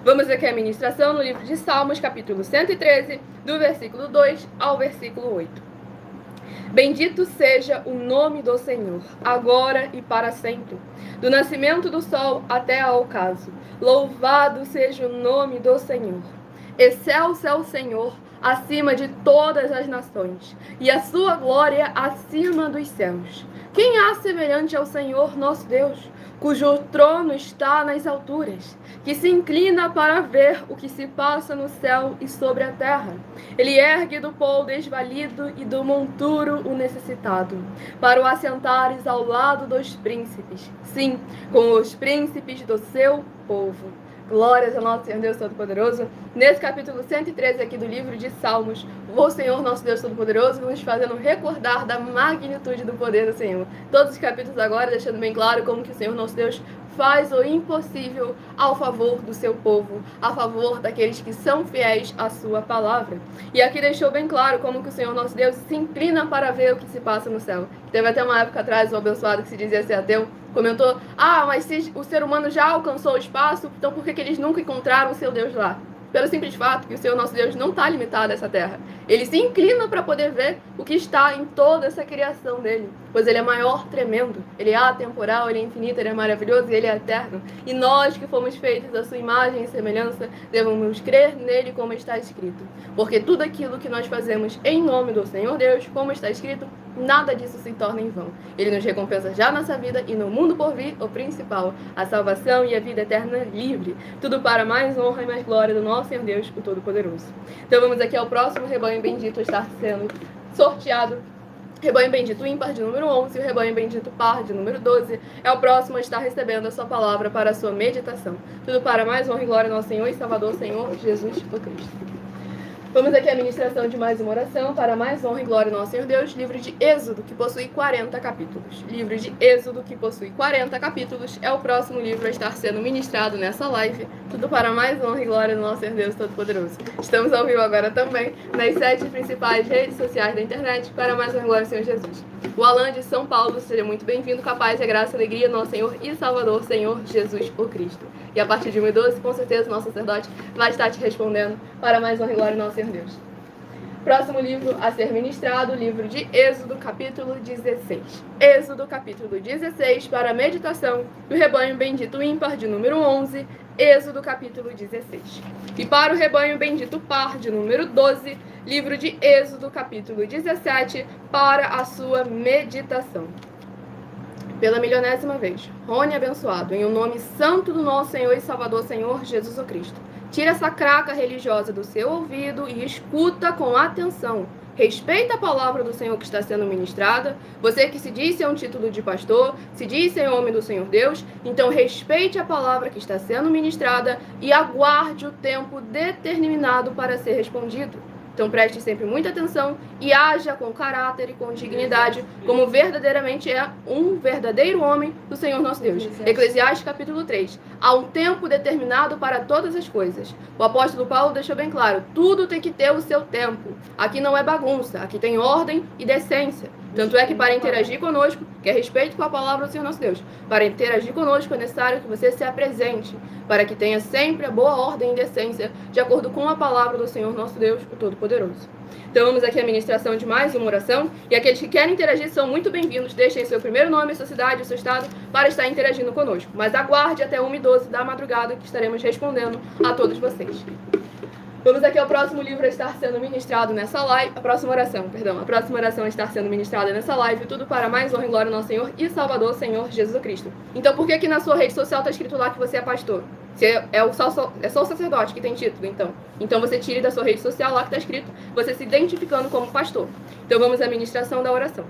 Vamos aqui à ministração no livro de Salmos, capítulo 113, do versículo 2 ao versículo 8. Bendito seja o nome do Senhor, agora e para sempre, do nascimento do sol até ao ocaso. Louvado seja o nome do Senhor. Excelso é o Senhor acima de todas as nações, e a sua glória acima dos céus. Quem há semelhante ao Senhor nosso Deus, cujo trono está nas alturas, que se inclina para ver o que se passa no céu e sobre a terra? Ele ergue do pó o desvalido e do monturo o necessitado, para o assentares ao lado dos príncipes, sim, com os príncipes do seu povo. Glórias ao nosso Senhor Deus Todo-Poderoso. Nesse capítulo 113 aqui do livro de Salmos, o Senhor nosso Deus Todo-Poderoso nos fazendo recordar da magnitude do poder do Senhor. Todos os capítulos agora deixando bem claro como que o Senhor nosso Deus faz o impossível ao favor do seu povo, a favor daqueles que são fiéis à sua palavra. E aqui deixou bem claro como que o Senhor nosso Deus se inclina para ver o que se passa no céu. Teve até uma época atrás um abençoado que se dizia ser ateu, comentou: mas se o ser humano já alcançou o espaço, então por que eles nunca encontraram o seu Deus lá? Pelo simples fato que o Senhor nosso Deus não está limitado a essa terra. Ele se inclina para poder ver o que está em toda essa criação dele, pois ele é maior, tremendo, ele é atemporal, ele é infinito, ele é maravilhoso e ele é eterno. E nós que fomos feitos à sua imagem e semelhança, devemos crer nele como está escrito. Porque tudo aquilo que nós fazemos em nome do Senhor Deus, como está escrito, nada disso se torna em vão. Ele nos recompensa já nessa vida e no mundo por vir, o principal, a salvação e a vida eterna livre. Tudo para mais honra e mais glória do nosso Senhor Deus, o Todo-Poderoso. Então vamos aqui ao próximo rebanho bendito estar sendo sorteado Rebanho bendito ímpar de número 11 e o rebanho bendito par de número 12 é o próximo a estar recebendo a sua palavra para a sua meditação. Tudo para mais honra e glória ao nosso Senhor e Salvador, Senhor Jesus o Cristo. Vamos aqui à ministração de mais uma oração para mais honra e glória ao nosso Senhor Deus, livro de Êxodo, que possui 40 capítulos. Livro de Êxodo, que possui 40 capítulos, é o próximo livro a estar sendo ministrado nessa live. Tudo para mais honra e glória ao nosso Senhor Deus Todo-Poderoso. Estamos ao vivo agora também nas 7 principais redes sociais da internet para mais honra e glória ao Senhor Jesus. O Alan de São Paulo, seja muito bem-vindo, com a paz e a graça e a alegria do nosso Senhor e Salvador, Senhor Jesus o Cristo. E a partir de 1:12, com certeza, o nosso sacerdote vai estar te respondendo para mais honra e glória ao nosso Senhor Deus. Próximo livro a ser ministrado, o livro de Êxodo, capítulo 16. Êxodo, capítulo 16, para a meditação do rebanho bendito ímpar de número 11, Êxodo, capítulo 16. E para o rebanho bendito par de número 12, livro de Êxodo, capítulo 17, para a sua meditação. Pela milionésima vez, Rony abençoado, em o nome santo do nosso Senhor e Salvador, Senhor Jesus o Cristo. Tira essa craca religiosa do seu ouvido e escuta com atenção. Respeita a palavra do Senhor que está sendo ministrada. Você que se diz ser um título de pastor, se diz ser homem do Senhor Deus, então respeite a palavra que está sendo ministrada e aguarde o tempo determinado para ser respondido. Então preste sempre muita atenção e haja com caráter e com dignidade, como verdadeiramente é um verdadeiro homem do Senhor nosso Deus. Eclesiastes capítulo 3. Há um tempo determinado para todas as coisas. O apóstolo Paulo deixou bem claro, tudo tem que ter o seu tempo. Aqui não é bagunça, aqui tem ordem e decência. Tanto é que para interagir conosco, que é respeito com a palavra do Senhor nosso Deus, para interagir conosco é necessário que você se apresente, para que tenha sempre a boa ordem e decência, de acordo com a palavra do Senhor nosso Deus, o Todo-Poderoso. Então vamos aqui à ministração de mais uma oração, e aqueles que querem interagir são muito bem-vindos, deixem seu primeiro nome, sua cidade, seu estado, para estar interagindo conosco. Mas aguarde até 1:12 da madrugada, que estaremos respondendo a todos vocês. Vamos aqui ao próximo livro a estar sendo ministrado nessa live, a próxima oração a estar sendo ministrada nessa live, tudo para mais honra e glória ao nosso Senhor e Salvador, Senhor Jesus Cristo. Então por que na sua rede social está escrito lá que você é pastor? Se é só o sacerdote que tem título, então você tire da sua rede social lá que está escrito, você se identificando como pastor. Então vamos à ministração da oração.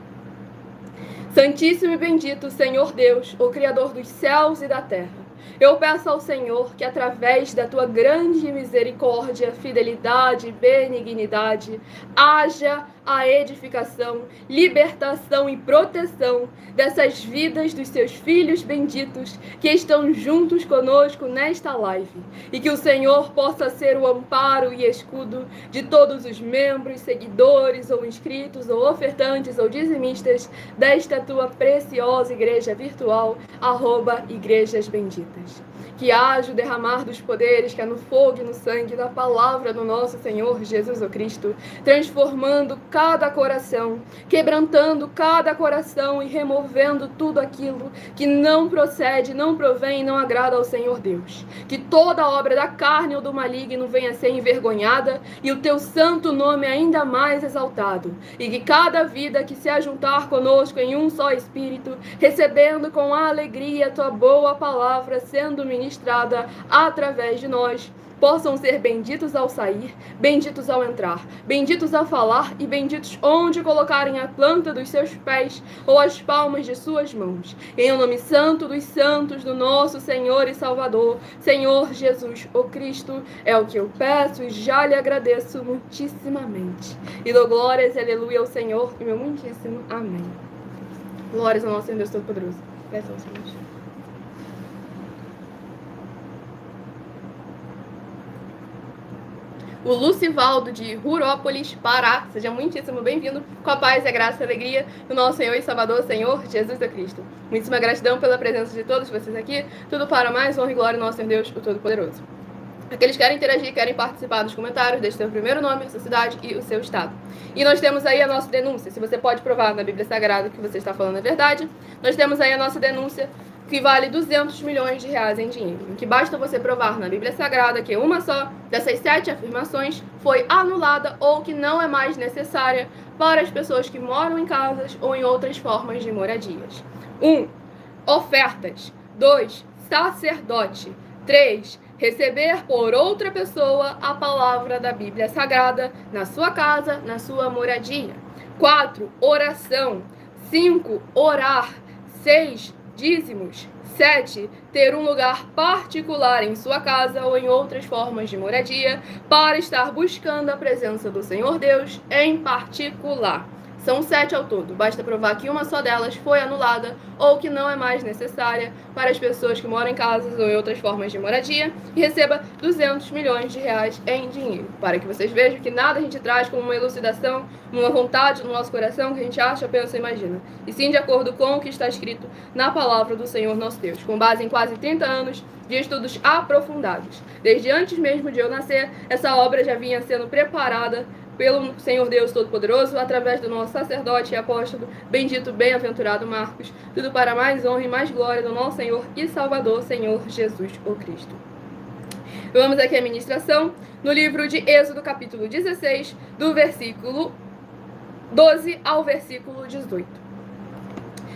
Santíssimo e bendito Senhor Deus, o Criador dos céus e da terra, eu peço ao Senhor que, através da tua grande misericórdia, fidelidade e benignidade, haja a edificação, libertação e proteção dessas vidas dos seus filhos benditos que estão juntos conosco nesta live. E que o Senhor possa ser o amparo e escudo de todos os membros, seguidores ou inscritos ou ofertantes ou dizimistas desta tua preciosa igreja virtual, @Igrejas Benditas. Que haja o derramar dos poderes que é no fogo e no sangue da palavra do nosso Senhor Jesus o Cristo, transformando cada coração, quebrantando cada coração e removendo tudo aquilo que não procede, não provém e não agrada ao Senhor Deus. Que toda obra da carne ou do maligno venha a ser envergonhada e o teu santo nome ainda mais exaltado. E que cada vida que se ajuntar conosco em um só Espírito, recebendo com alegria a tua boa palavra, sendo ministrada através de nós, possam ser benditos ao sair, benditos ao entrar, benditos ao falar e benditos onde colocarem a planta dos seus pés ou as palmas de suas mãos. Em nome santo dos santos do nosso Senhor e Salvador, Senhor Jesus o Cristo, é o que eu peço e já lhe agradeço muitíssimamente. E dou glórias e aleluia ao Senhor e meu muitíssimo amém. Glórias ao nosso Senhor Deus Todo-Poderoso. Peçam os meus. O Lucivaldo de Rurópolis, Pará. Seja muitíssimo bem-vindo, com a paz, a graça e a alegria do nosso Senhor e Salvador, Senhor Jesus Cristo. Muitíssima gratidão pela presença de todos vocês aqui. Tudo para mais honra e glória do nosso Senhor Deus, o Todo-Poderoso. Aqueles que querem interagir, querem participar dos comentários, deixe seu primeiro nome, sua cidade e o seu estado. E nós temos aí a nossa denúncia. Se você pode provar na Bíblia Sagrada que você está falando a verdade, nós temos aí a nossa denúncia, que vale 200 milhões de reais em dinheiro, em que basta você provar na Bíblia Sagrada que uma só dessas 7 afirmações foi anulada ou que não é mais necessária para as pessoas que moram em casas ou em outras formas de moradias. 1. Ofertas. 2. Sacerdote. 3. Receber por outra pessoa a palavra da Bíblia Sagrada na sua casa, na sua moradia. 4. Oração. 5. Orar. 6. Dízimos. 7. Ter um lugar particular em sua casa ou em outras formas de moradia para estar buscando a presença do Senhor Deus em particular. São 7 ao todo, basta provar que uma só delas foi anulada ou que não é mais necessária para as pessoas que moram em casas ou em outras formas de moradia e receba 200 milhões de reais em dinheiro. Para que vocês vejam que nada a gente traz como uma elucidação, uma vontade no nosso coração que a gente acha, pensa e imagina. E sim de acordo com o que está escrito na palavra do Senhor nosso Deus, com base em quase 30 anos de estudos aprofundados. Desde antes mesmo de eu nascer, essa obra já vinha sendo preparada pelo Senhor Deus Todo-Poderoso, através do nosso sacerdote e apóstolo, bendito, bem-aventurado Marcos, tudo para mais honra e mais glória do nosso Senhor e Salvador, Senhor Jesus o Cristo. Vamos aqui à ministração no livro de Êxodo, capítulo 16, do versículo 12 ao versículo 18.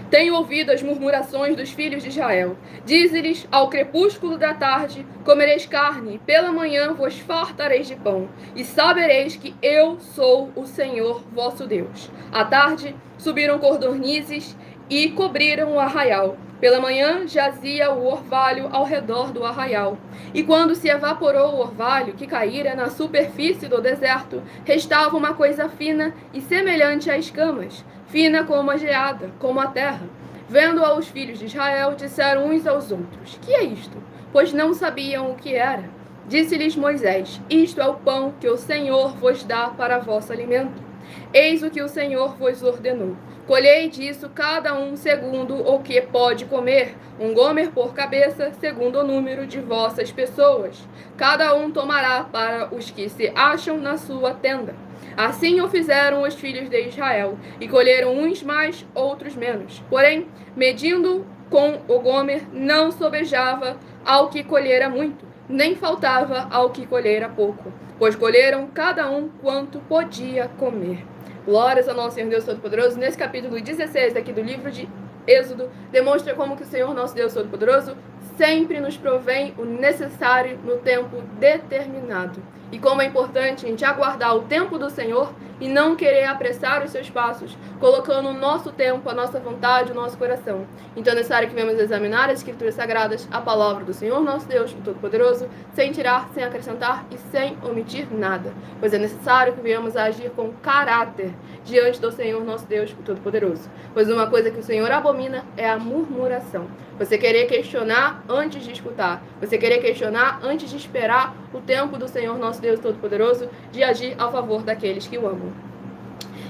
Tenho ouvido as murmurações dos filhos de Israel. Dize-lhes, ao crepúsculo da tarde, comereis carne, e pela manhã vos fartareis de pão, e sabereis que eu sou o Senhor vosso Deus. À tarde subiram codornizes e cobriram o arraial. Pela manhã jazia o orvalho ao redor do arraial. E quando se evaporou o orvalho que caíra na superfície do deserto, restava uma coisa fina e semelhante a escamas, fina como a geada, como a terra. Vendo-a os filhos de Israel, disseram uns aos outros, que é isto? Pois não sabiam o que era. Disse-lhes Moisés, isto é o pão que o Senhor vos dá para vosso alimento. Eis o que o Senhor vos ordenou. Colhei disso cada um segundo o que pode comer, um gomer por cabeça, segundo o número de vossas pessoas. Cada um tomará para os que se acham na sua tenda. Assim o fizeram os filhos de Israel, e colheram uns mais, outros menos. Porém, medindo com o gomer, não sobejava ao que colhera muito, nem faltava ao que colhera pouco, pois colheram cada um quanto podia comer. Glórias ao nosso Senhor Deus Todo-Poderoso. Nesse capítulo 16 aqui do livro de Êxodo, demonstra como que o Senhor nosso Deus Todo-Poderoso sempre nos provém o necessário no tempo determinado. E como é importante a gente aguardar o tempo do Senhor e não querer apressar os seus passos, colocando o nosso tempo, a nossa vontade, o nosso coração. Então é necessário que venhamos examinar as Escrituras Sagradas, a palavra do Senhor nosso Deus, o Todo-Poderoso, sem tirar, sem acrescentar e sem omitir nada. Pois é necessário que venhamos a agir com caráter diante do Senhor nosso Deus, o Todo-Poderoso. Pois uma coisa que o Senhor abomina é a murmuração. Você querer questionar antes de escutar. Você querer questionar antes de esperar o tempo do Senhor nosso Deus Todo-Poderoso de agir a favor daqueles que o amam.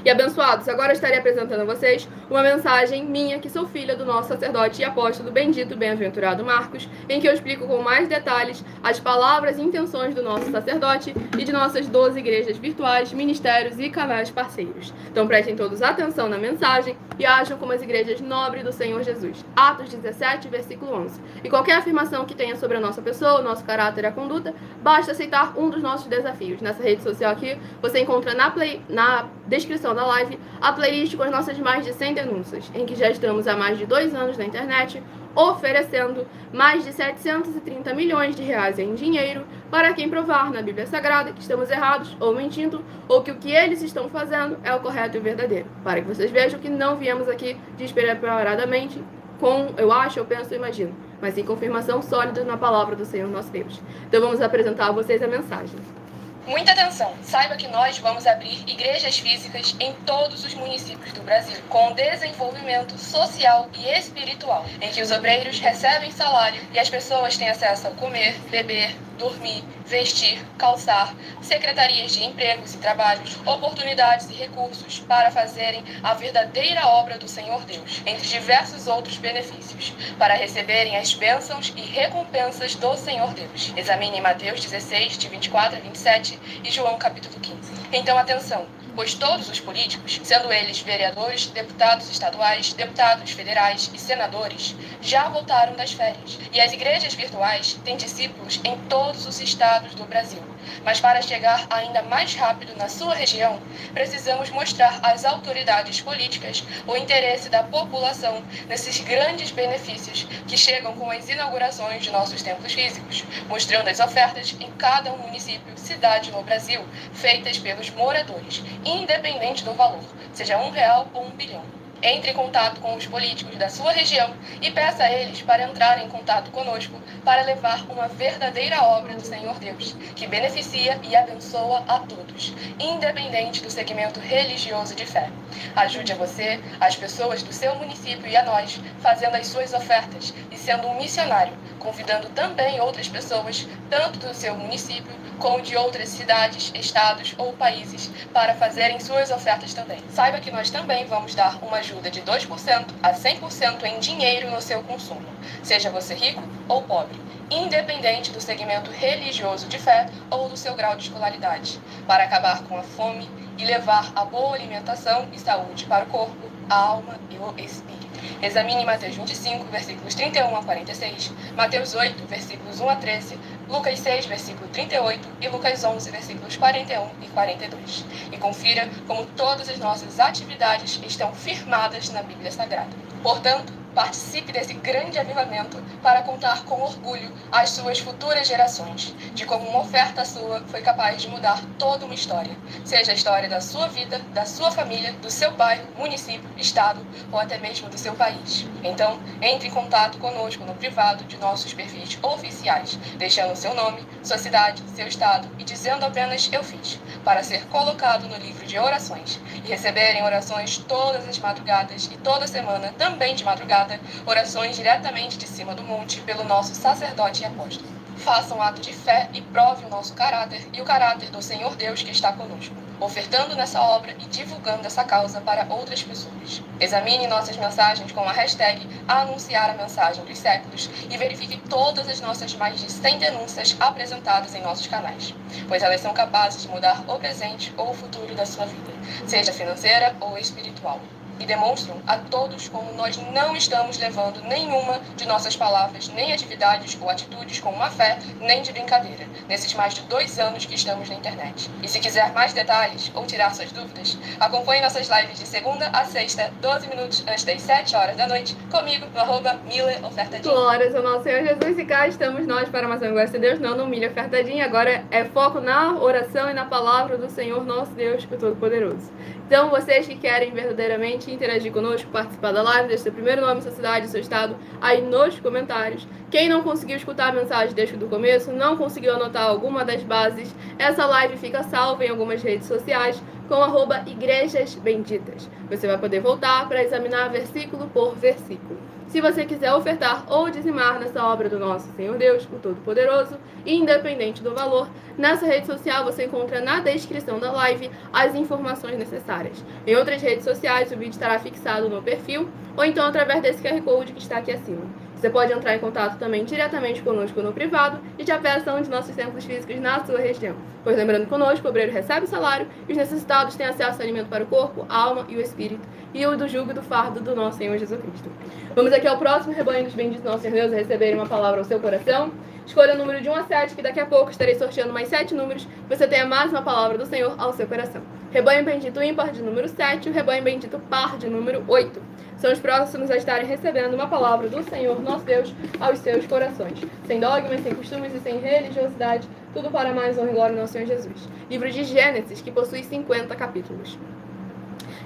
E abençoados, agora estarei apresentando a vocês uma mensagem minha, que sou filha do nosso sacerdote e apóstolo bendito, bem-aventurado Marcos, em que eu explico com mais detalhes as palavras e intenções do nosso sacerdote e de nossas 12 igrejas virtuais, ministérios e canais parceiros. Então prestem todos atenção na mensagem e ajam como as igrejas nobres do Senhor Jesus. Atos 17, versículo 11. E qualquer afirmação que tenha sobre a nossa pessoa, o nosso caráter e a conduta, basta aceitar um dos nossos desafios. Nessa rede social aqui, você encontra na descrição da live a playlist com as nossas mais de 100 denúncias, em que já estamos há mais de 2 anos na internet, oferecendo mais de 730 milhões de reais em dinheiro para quem provar na Bíblia Sagrada que estamos errados ou mentindo, ou que o que eles estão fazendo é o correto e o verdadeiro, para que vocês vejam que não viemos aqui despreparadamente com eu acho, eu penso, eu imagino, mas sim confirmação sólida na palavra do Senhor nosso Deus. Então vamos apresentar a vocês a mensagem. Muita atenção! Saiba que nós vamos abrir igrejas físicas em todos os municípios do Brasil, com desenvolvimento social e espiritual, em que os obreiros recebem salário e as pessoas têm acesso ao comer, beber, dormir, vestir, calçar, secretarias de empregos e trabalhos, oportunidades e recursos para fazerem a verdadeira obra do Senhor Deus, entre diversos outros benefícios, para receberem as bênçãos e recompensas do Senhor Deus. Examine Mateus 16, de 24 a 27 e João capítulo 15. Então atenção! Pois todos os políticos, sendo eles vereadores, deputados estaduais, deputados federais e senadores, já voltaram das férias. E as igrejas virtuais têm discípulos em todos os estados do Brasil. Mas para chegar ainda mais rápido na sua região, precisamos mostrar às autoridades políticas o interesse da população nesses grandes benefícios que chegam com as inaugurações de nossos templos físicos, mostrando as ofertas em cada município, cidade no Brasil, feitas pelos moradores, independente do valor, seja R$1 ou 1 bilhão. Entre em contato com os políticos da sua região e peça a eles para entrarem em contato conosco para levar uma verdadeira obra do Senhor Deus, que beneficia e abençoa a todos, independente do segmento religioso de fé. Ajude a você, as pessoas do seu município e a nós, fazendo as suas ofertas e sendo um missionário, convidando também outras pessoas, tanto do seu município como de outras cidades, estados ou países, para fazerem suas ofertas também. Saiba que nós também vamos dar uma ajuda de 2% a 100% em dinheiro no seu consumo, seja você rico ou pobre, independente do segmento religioso de fé ou do seu grau de escolaridade, para acabar com a fome e levar a boa alimentação e saúde para o corpo, a alma e o espírito. Examine Mateus 25, versículos 31 a 46, Mateus 8, versículos 1 a 13, Lucas 6, versículo 38 e Lucas 11, versículos 41 e 42. E confira como todas as nossas atividades estão firmadas na Bíblia Sagrada. Portanto, participe desse grande avivamento para contar com orgulho às suas futuras gerações, de como uma oferta sua foi capaz de mudar toda uma história, seja a história da sua vida, da sua família, do seu bairro, município, estado ou até mesmo do seu país. Então, entre em contato conosco no privado de nossos perfis oficiais, deixando seu nome, sua cidade, seu estado e dizendo apenas "eu fiz", para ser colocado no livro de orações e receberem orações todas as madrugadas e toda semana, também de madrugada, orações diretamente de cima do monte pelo nosso sacerdote e apóstolo. Faça um ato de fé e prove o nosso caráter e o caráter do Senhor Deus que está conosco, ofertando nessa obra e divulgando essa causa para outras pessoas. Examine nossas mensagens com a hashtag Anunciar a Mensagem dos Séculos e verifique todas as nossas mais de 100 denúncias apresentadas em nossos canais, pois elas são capazes de mudar o presente ou o futuro da sua vida, seja financeira ou espiritual. E demonstram a todos como nós não estamos levando nenhuma de nossas palavras, nem atividades ou atitudes com má fé, nem de brincadeira, nesses mais de 2 anos que estamos na internet. E se quiser mais detalhes ou tirar suas dúvidas, acompanhe nossas lives de segunda a sexta, 12 minutos antes das 7 horas da noite, comigo no @MileOfertadinha. Glórias ao nosso Senhor Jesus, e cá estamos nós para mais uma graça de Deus, não no Milha Ofertadinha. Agora é foco na oração e na palavra do Senhor nosso Deus, o Todo-Poderoso. Então, vocês que querem verdadeiramente interagir conosco, participar da live, deixe seu primeiro nome, sua cidade, seu estado aí nos comentários. Quem não conseguiu escutar a mensagem desde o começo, não conseguiu anotar alguma das bases, essa live fica salva em algumas redes sociais com @Igrejas Benditas. Você vai poder voltar para examinar versículo por versículo. Se você quiser ofertar ou dizimar nessa obra do nosso Senhor Deus, o Todo-Poderoso, independente do valor, nessa rede social você encontra na descrição da live as informações necessárias. Em outras redes sociais, o vídeo estará fixado no perfil, ou então através desse QR Code que está aqui acima. Você pode entrar em contato também diretamente conosco no privado e de apeação de nossos templos físicos na sua região. Pois lembrando que conosco o obreiro recebe o salário e os necessitados têm acesso a alimento para o corpo, a alma e o espírito, e o do jugo e do fardo do nosso Senhor Jesus Cristo. Vamos aqui ao próximo rebanho dos benditos do nosso Senhor Deus a receberem uma palavra ao seu coração. Escolha o número de 1 a 7, que daqui a pouco estarei sorteando mais 7 números, você tenha mais uma palavra do Senhor ao seu coração. Rebanho bendito ímpar de número 7, o rebanho bendito par de número 8. São os próximos a estarem recebendo uma palavra do Senhor, nosso Deus, aos seus corações. Sem dogmas, sem costumes e sem religiosidade, tudo para mais honra e glória do nosso Senhor Jesus. Livro de Gênesis, que possui 50 capítulos.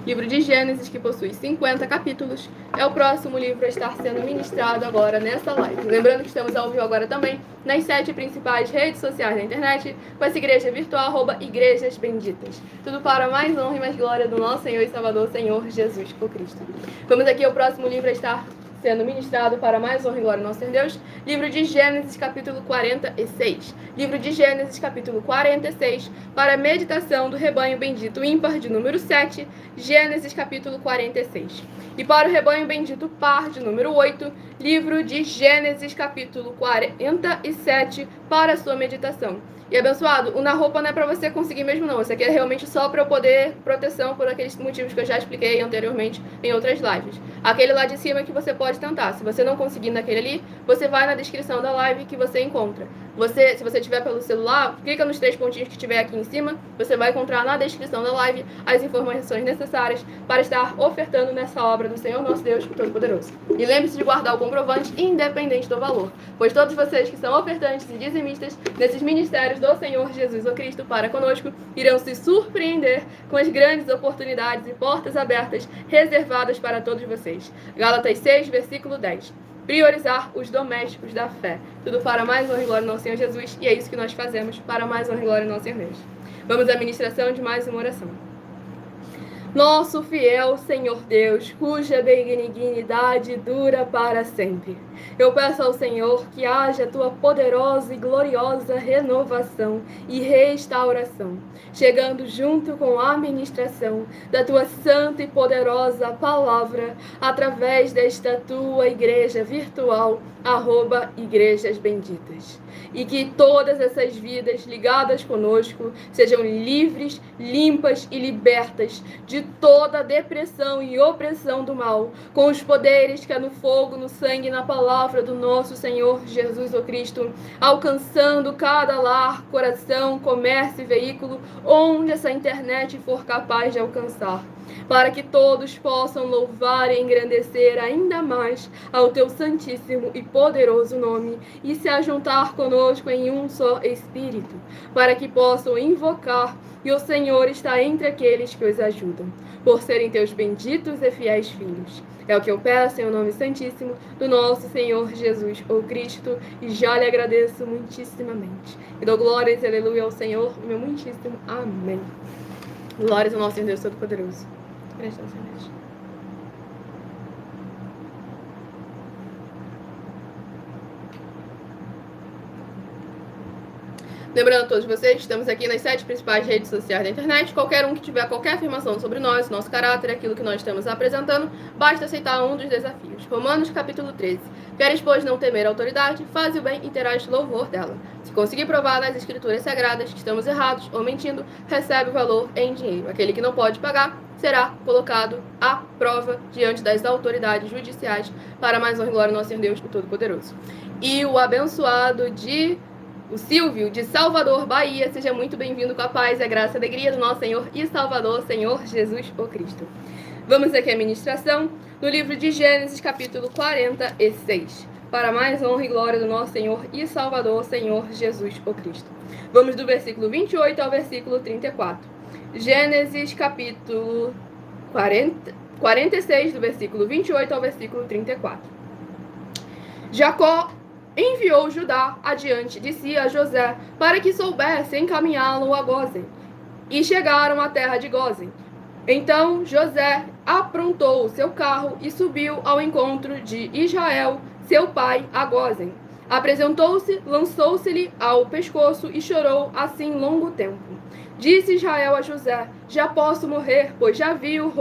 Livro de Gênesis, que possui 50 capítulos, é o próximo livro a estar sendo ministrado agora nessa live. Lembrando que estamos ao vivo agora também nas 7 principais redes sociais da internet, com essa igreja virtual, @Igrejas Benditas. Tudo para mais honra e mais glória do nosso Senhor e Salvador, Senhor Jesus o Cristo. Vamos aqui ao próximo livro a estar sendo ministrado para mais honra e glória do nosso Senhor Deus, livro de Gênesis, capítulo 46. Livro de Gênesis, capítulo 46, para a meditação do rebanho bendito ímpar de número 7, Gênesis, capítulo 46. E para o rebanho bendito par de número 8, livro de Gênesis, capítulo 47, para a sua meditação. E abençoado, o na roupa não é pra você conseguir mesmo não, isso aqui é realmente só pra eu poder proteção por aqueles motivos que eu já expliquei anteriormente em outras lives. Aquele lá de cima que você pode tentar, se você não conseguir naquele ali, você vai na descrição da live que você encontra Se você tiver pelo celular, clica nos 3 pontinhos que tiver aqui em cima, você vai encontrar na descrição da live as informações necessárias para estar ofertando nessa obra do Senhor nosso Deus Todo-Poderoso. E lembre-se de guardar o comprovante independente do valor, pois todos vocês que são ofertantes e dizimistas nesses ministérios do Senhor Jesus o Cristo para conosco irão se surpreender com as grandes oportunidades e portas abertas reservadas para todos vocês. Gálatas 6, versículo 10. Priorizar os domésticos da fé. Tudo para mais honra e glória no nosso Senhor Jesus, e é isso que nós fazemos para mais honra e glória no nosso Senhor Deus. Vamos à ministração de mais uma oração. Nosso fiel Senhor Deus, cuja benignidade dura para sempre. Eu peço ao Senhor que haja tua poderosa e gloriosa renovação e restauração, chegando junto com a ministração da tua santa e poderosa palavra, através desta tua igreja virtual, @Igrejas Benditas. E que todas essas vidas ligadas conosco sejam livres, limpas e libertas de toda depressão e opressão do mal, com os poderes que há no fogo, no sangue e na palavra do nosso Senhor Jesus o Cristo, alcançando cada lar, coração, comércio e veículo, onde essa internet for capaz de alcançar, para que todos possam louvar e engrandecer ainda mais ao teu santíssimo e poderoso nome e se ajuntar conosco em um só Espírito, para que possam invocar e o Senhor está entre aqueles que os ajudam, por serem teus benditos e fiéis filhos. É o que eu peço em nome santíssimo do nosso Senhor Jesus, o Cristo, e já lhe agradeço muitíssimamente. E dou glórias e aleluia ao Senhor, meu muitíssimo amém. Glórias ao nosso Deus Todo-Poderoso. Lembrando a todos vocês, estamos aqui nas 7 principais redes sociais da internet. Qualquer um que tiver qualquer afirmação sobre nós, nosso caráter, aquilo que nós estamos apresentando, basta aceitar um dos desafios. Romanos capítulo 13. Queres, pois, não temer a autoridade, faz o bem e terás louvor dela. Se conseguir provar nas escrituras sagradas que estamos errados ou mentindo, recebe o valor em dinheiro. Aquele que não pode pagar será colocado à prova diante das autoridades judiciais para mais honra e glória ao nosso Senhor Deus, o Todo-Poderoso. E o abençoado o Silvio, de Salvador, Bahia, seja muito bem-vindo com a paz e a graça e a alegria do nosso Senhor e Salvador, Senhor Jesus o Cristo. Vamos aqui à ministração no livro de Gênesis, capítulo 46, para mais honra e glória do nosso Senhor e Salvador, Senhor Jesus o Cristo. Vamos do versículo 28 ao versículo 34. Gênesis, capítulo 46, do versículo 28 ao versículo 34. Jacó enviou Judá adiante de si a José, para que soubesse encaminhá-lo a Gósen. E chegaram à terra de Gósen. Então José aprontou o seu carro e subiu ao encontro de Israel, seu pai, a Gósen. Apresentou-se, lançou-se-lhe ao pescoço e chorou assim longo tempo. Disse Israel a José: já posso morrer, pois já vi o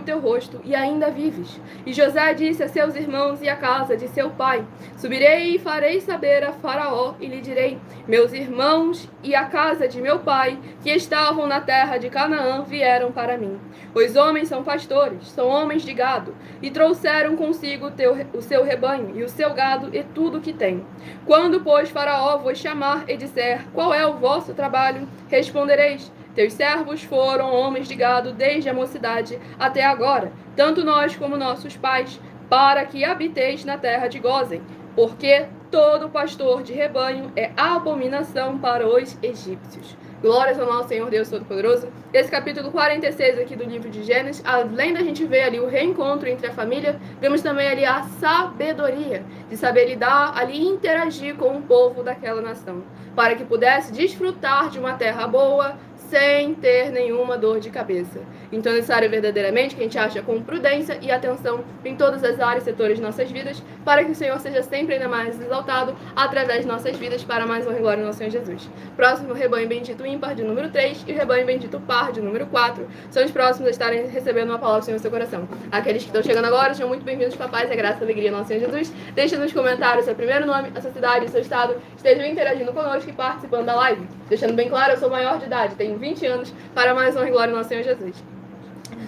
teu rosto e ainda vives. E José disse a seus irmãos e à casa de seu pai: subirei e farei saber a Faraó e lhe direi: meus irmãos e a casa de meu pai, que estavam na terra de Canaã, vieram para mim. Os homens são pastores, são homens de gado, e trouxeram consigo o seu rebanho e o seu gado e tudo o que tem. Quando, pois, Faraó vos chamar e disser: qual é o vosso trabalho? Respondereis: teus servos foram homens de gado desde a mocidade até agora, tanto nós como nossos pais, para que habiteis na terra de Gósen, porque todo pastor de rebanho é abominação para os egípcios. Glórias ao nosso Senhor Deus Todo-Poderoso. Esse capítulo 46 aqui do livro de Gênesis, além da gente ver ali o reencontro entre a família, vemos também ali a sabedoria de saber lidar ali, interagir com o povo daquela nação, para que pudesse desfrutar de uma terra boa, sem ter nenhuma dor de cabeça. Então é necessário verdadeiramente que a gente ache com prudência e atenção em todas as áreas e setores de nossas vidas, para que o Senhor seja sempre ainda mais exaltado através de nossas vidas, para mais honra e glória do nosso Senhor Jesus. Próximo, o rebanho bendito ímpar, de número 3, e o rebanho bendito par, de número 4, são os próximos a estarem recebendo uma palavra do Senhor no seu coração. Aqueles que estão chegando agora, sejam muito bem-vindos com a paz, a graça e a alegria do nosso Senhor Jesus. Deixe nos comentários seu primeiro nome, a sua cidade e seu estado. Estejam interagindo conosco e participando da live. Deixando bem claro, eu sou maior de idade, tenho 20 anos, para mais honra e glória do nosso Senhor Jesus.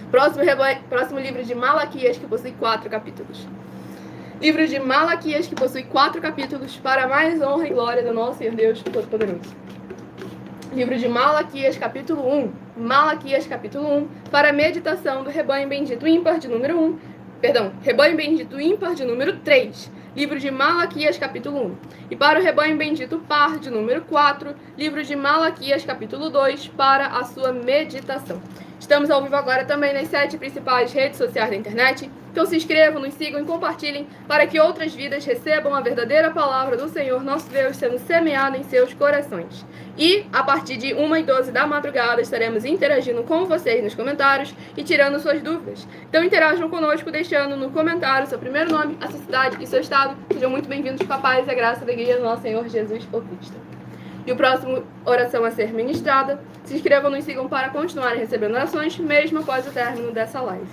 Próximo livro de Malaquias, que possui 4 capítulos. Livro de Malaquias, que possui 4 capítulos, para mais honra e glória do nosso Senhor Deus Todo-Poderoso. Livro de Malaquias, capítulo 1. Malaquias, capítulo 1, para a meditação do rebanho bendito ímpar de número 1. Rebanho bendito ímpar de número 3. Livro de Malaquias, capítulo 1. E para o rebanho bendito par de número 4, livro de Malaquias, capítulo 2, para a sua meditação. Estamos ao vivo agora também nas 7 principais redes sociais da internet. Então se inscrevam, nos sigam e compartilhem para que outras vidas recebam a verdadeira palavra do Senhor nosso Deus sendo semeada em seus corações. E a partir de 1h12 da madrugada estaremos interagindo com vocês nos comentários e tirando suas dúvidas. Então interajam conosco deixando no comentário seu primeiro nome, a sua cidade e seu estado. Sejam muito bem-vindos com a paz e a graça da alegria do nosso Senhor Jesus o Cristo. E o próximo oração a ser ministrada, se inscrevam, nos sigam para continuarem recebendo orações, mesmo após o término dessa live.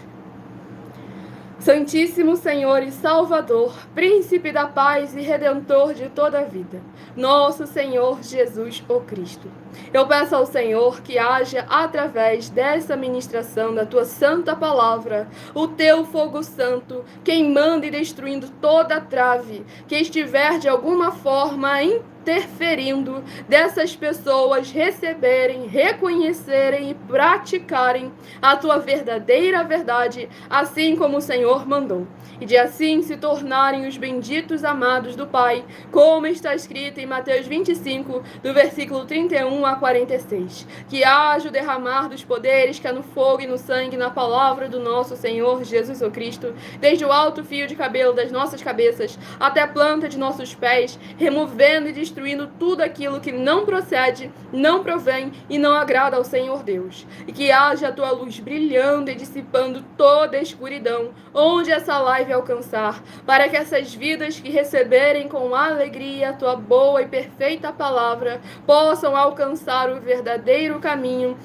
Santíssimo Senhor e Salvador, Príncipe da paz e Redentor de toda a vida, nosso Senhor Jesus o Cristo. Eu peço ao Senhor que haja, através dessa ministração da Tua santa palavra, o Teu fogo santo, queimando e destruindo toda a trave que estiver de alguma forma interferindo dessas pessoas receberem, reconhecerem e praticarem a Tua verdadeira verdade, assim como o Senhor mandou, e de assim se tornarem os benditos amados do Pai, como está escrito em Mateus 25, do versículo 31 a 46. Que haja o derramar dos poderes que há no fogo e no sangue, na palavra do nosso Senhor Jesus o Cristo, desde o alto fio de cabelo das nossas cabeças até a planta de nossos pés, removendo e destruindo tudo aquilo que não procede, não provém e não agrada ao Senhor Deus. E que haja a Tua luz brilhando e dissipando toda a escuridão, onde essa live alcançar, para que essas vidas que receberem com alegria a Tua boa e perfeita palavra possam alcançar o verdadeiro caminho